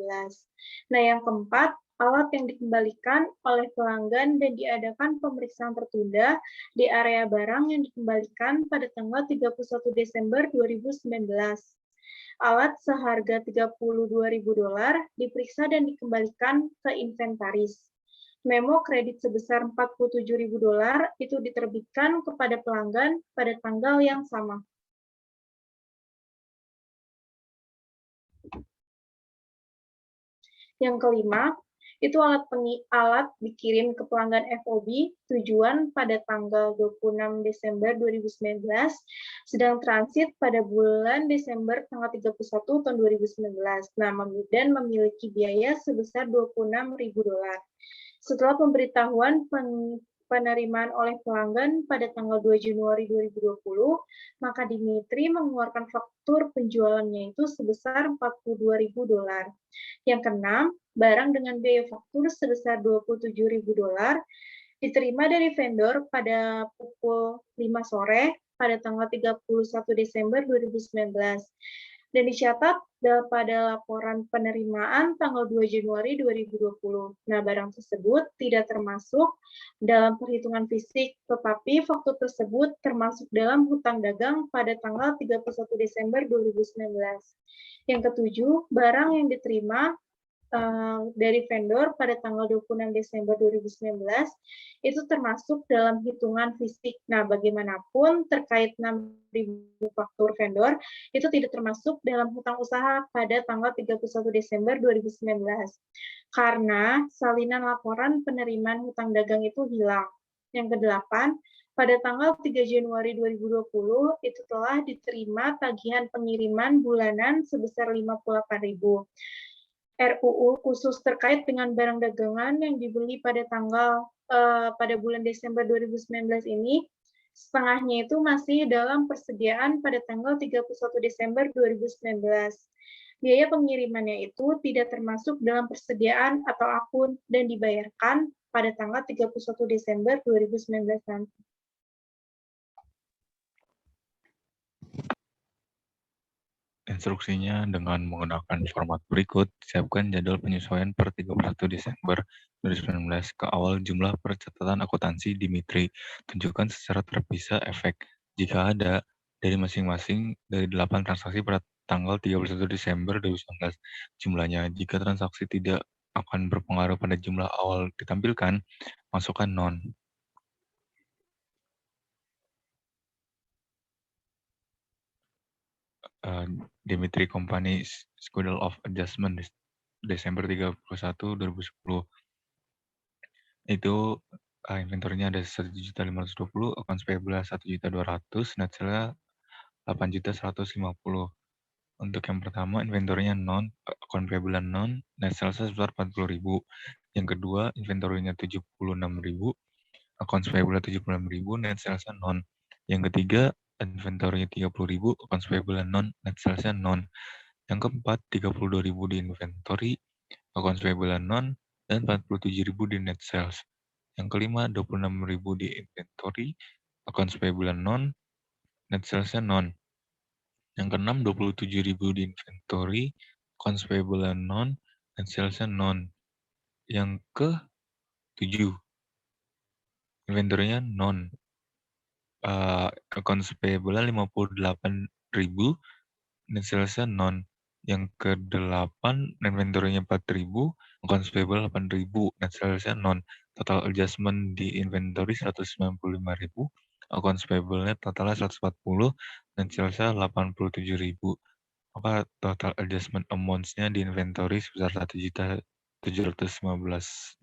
Nah, yang keempat, alat yang dikembalikan oleh pelanggan dan diadakan pemeriksaan tertunda di area barang yang dikembalikan pada tanggal 31 Desember 2019. Alat seharga $32.000 diperiksa dan dikembalikan ke inventaris. Memo kredit sebesar $47.000 itu diterbitkan kepada pelanggan pada tanggal yang sama. Yang kelima, itu alat dikirim ke pelanggan FOB tujuan pada tanggal 26 Desember 2019, sedang transit pada bulan Desember tanggal 31 tahun 2019, dan memiliki biaya sebesar $26.000. Setelah pemberitahuan penerimaan oleh pelanggan pada tanggal 2 Januari 2020, maka Dimitri mengeluarkan faktur penjualannya itu sebesar $42.000. Yang keenam, barang dengan biaya faktur sebesar $27.000 diterima dari vendor pada pukul 5 sore pada tanggal 31 Desember 2019 dan dicatat pada laporan penerimaan tanggal 2 Januari 2020. Nah, barang tersebut tidak termasuk dalam perhitungan fisik, tetapi faktur tersebut termasuk dalam hutang dagang pada tanggal 31 Desember 2019. Yang ketujuh, barang yang diterima dari vendor pada tanggal 26 Desember 2019 itu termasuk dalam hitungan fisik. Nah, bagaimanapun terkait 6.000 faktur vendor itu tidak termasuk dalam hutang usaha pada tanggal 31 Desember 2019 karena salinan laporan penerimaan hutang dagang itu hilang. Yang kedelapan, pada tanggal 3 Januari 2020 itu telah diterima tagihan pengiriman bulanan sebesar $58.000. RUU khusus terkait dengan barang dagangan yang dibeli pada pada bulan Desember 2019 ini, setengahnya itu masih dalam persediaan pada tanggal 31 Desember 2019. Biaya pengirimannya itu tidak termasuk dalam persediaan atau akun dan dibayarkan pada tanggal 31 Desember 2019 nanti. Instruksinya dengan menggunakan format berikut, siapkan jadwal penyesuaian per 31 Desember 2019 ke awal jumlah percatatan akuntansi Dimitri. Tunjukkan secara terpisah efek, jika ada, dari masing-masing dari 8 transaksi pada tanggal 31 Desember 2019. Jumlahnya, jika transaksi tidak akan berpengaruh pada jumlah awal ditampilkan, masukkan non. Dimitri Company Schedule of Adjustment Desember 31 2010 itu inventornya ada 1.520, accounts payable 1.200, net sales 8.150. Untuk yang pertama inventornya non, account payable non, net sales sebesar 40.000. Yang kedua inventornya 76.000, accounts payable 76.000, net sales non. Yang ketiga inventornya 30.000, accounts payable non, net sales non. Yang keempat 32.000 di inventory, accounts payable non, dan 47.000 di net sales. Yang kelima 26.000 di inventory, accounts payable non, net sales non. Yang keenam 27.000 di inventory, accounts payable non, net sales non. Yang ke-7 inventory-nya non, accounts payable 58.000, net sales non. Yang ke-8 inventory-nya 4.000, accounts payable 8.000, net sales non. Total adjustment di inventory 195.000, accounts payable-nya totalnya 140, net sales-nya 87.000. Maka total adjustment amounts-nya di inventory sebesar 1 juta $715,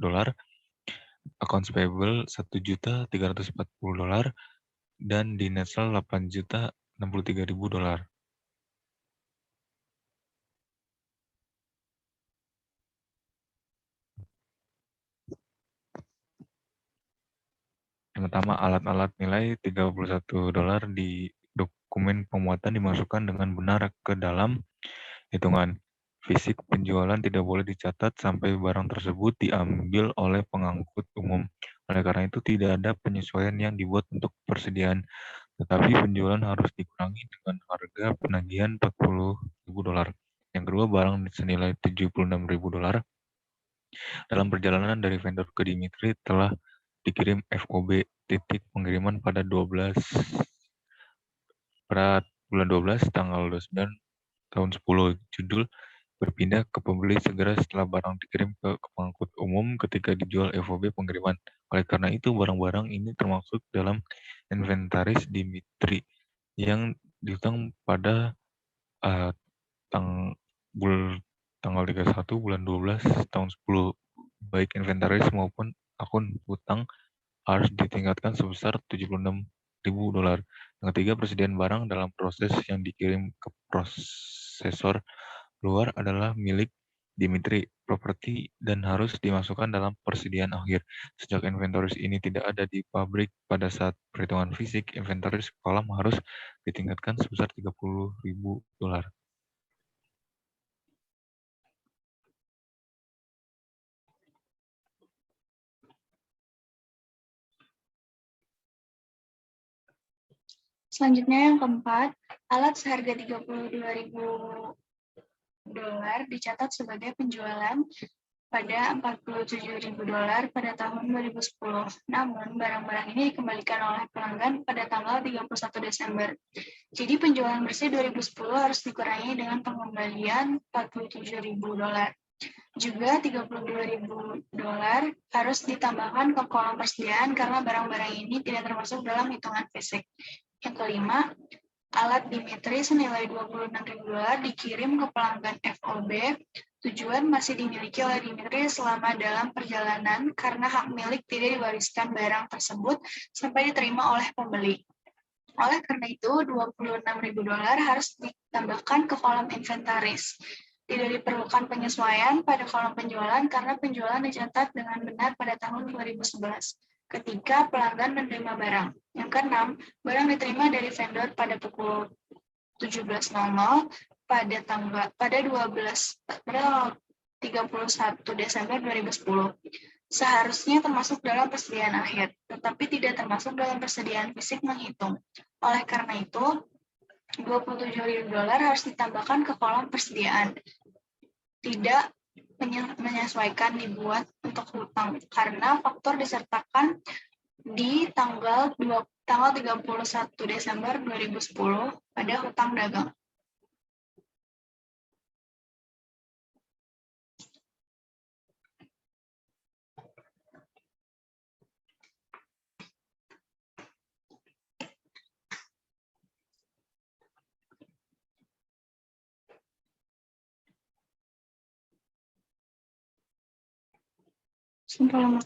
accounts payable $1.340, dan di net sale $8.063.000. Yang pertama, alat-alat nilai $31 di dokumen pemuatan dimasukkan dengan benar ke dalam hitungan fisik penjualan. Tidak boleh dicatat sampai barang tersebut diambil oleh pengangkut umum. Oleh karena itu, tidak ada penyesuaian yang dibuat untuk persediaan, tetapi penjualan harus dikurangi dengan harga penagihan $40.000. Yang kedua, barang senilai $76.000 dalam perjalanan dari vendor ke Dimitri telah dikirim FOB titik pengiriman pada bulan 12 tanggal 29 tahun 10. Judul berpindah ke pembeli segera setelah barang dikirim ke pengangkut umum ketika dijual FOB pengiriman. Oleh karena itu, barang-barang ini termasuk dalam inventaris Dimitri yang dihutang pada tanggal 31 bulan 12 tahun 10. Baik inventaris maupun akun hutang harus ditingkatkan sebesar $76.000. Yang ketiga, persediaan barang dalam proses yang dikirim ke prosesor luar adalah milik Dimitri Property dan harus dimasukkan dalam persediaan akhir. Sejak inventaris ini tidak ada di pabrik pada saat perhitungan fisik, inventaris kolam harus ditingkatkan sebesar $30.000. Selanjutnya yang keempat, alat seharga $32.000 dicatat sebagai penjualan pada $47.000 pada tahun 2010. Namun, barang-barang ini dikembalikan oleh pelanggan pada tanggal 31 Desember. Jadi, penjualan bersih 2010 harus dikurangi dengan pengembalian $47.000. Juga $32.000 harus ditambahkan ke kolom persediaan karena barang-barang ini tidak termasuk dalam hitungan fisik. Yang kelima, alat Dimitri senilai $26.000 dikirim ke pelanggan FOB. Tujuan masih dimiliki oleh Dimitri selama dalam perjalanan karena hak milik tidak diwariskan barang tersebut sampai diterima oleh pembeli. Oleh karena itu, $26.000 harus ditambahkan ke kolom inventaris. Tidak diperlukan penyesuaian pada kolom penjualan karena penjualan dicatat dengan benar pada tahun 2011 ketika pelanggan menerima barang. Yang keenam, barang diterima dari vendor pada pukul 17.00 pada 31 Desember 2010. Seharusnya termasuk dalam persediaan akhir, tetapi tidak termasuk dalam persediaan fisik menghitung. Oleh karena itu, $27.000 harus ditambahkan ke kolom persediaan. Tidak menyesuaikan dibuat untuk hutang, karena faktor disertakan di tanggal 31 Desember 2010 pada hutang dagang. Sumpah lama.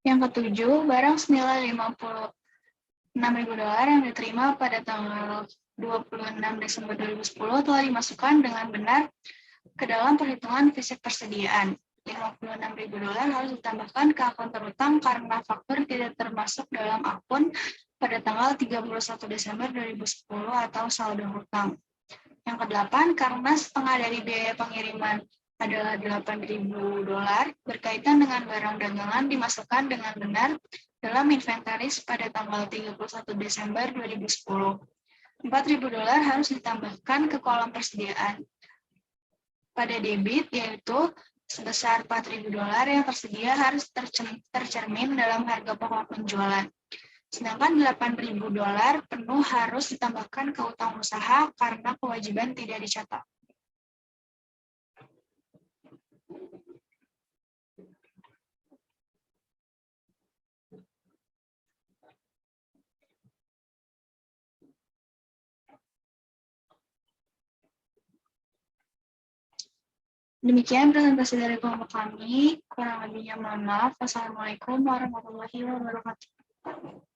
Yang ketujuh, barang senilai $56.000 yang diterima pada tanggal 26 Desember 2010 telah dimasukkan dengan benar ke dalam perhitungan fisik persediaan. $56.000 harus ditambahkan ke akun terhutang karena faktur tidak termasuk dalam akun pada tanggal 31 Desember 2010 atau saldo hutang. Yang kedelapan, karena setengah dari biaya pengiriman adalah $8.000 berkaitan dengan barang dagangan dimasukkan dengan benar dalam inventaris pada tanggal 31 Desember 2010. $4.000 harus ditambahkan ke kolom persediaan. Pada debit, yaitu sebesar $4.000 yang tersedia harus tercermin dalam harga pokok penjualan. Sedangkan $8.000 penuh harus ditambahkan ke utang usaha karena kewajiban tidak dicatat. Demikian presentasi dari kelompok kami. Kurang lebihnya mohon maaf. Wassalamualaikum warahmatullahi wabarakatuh.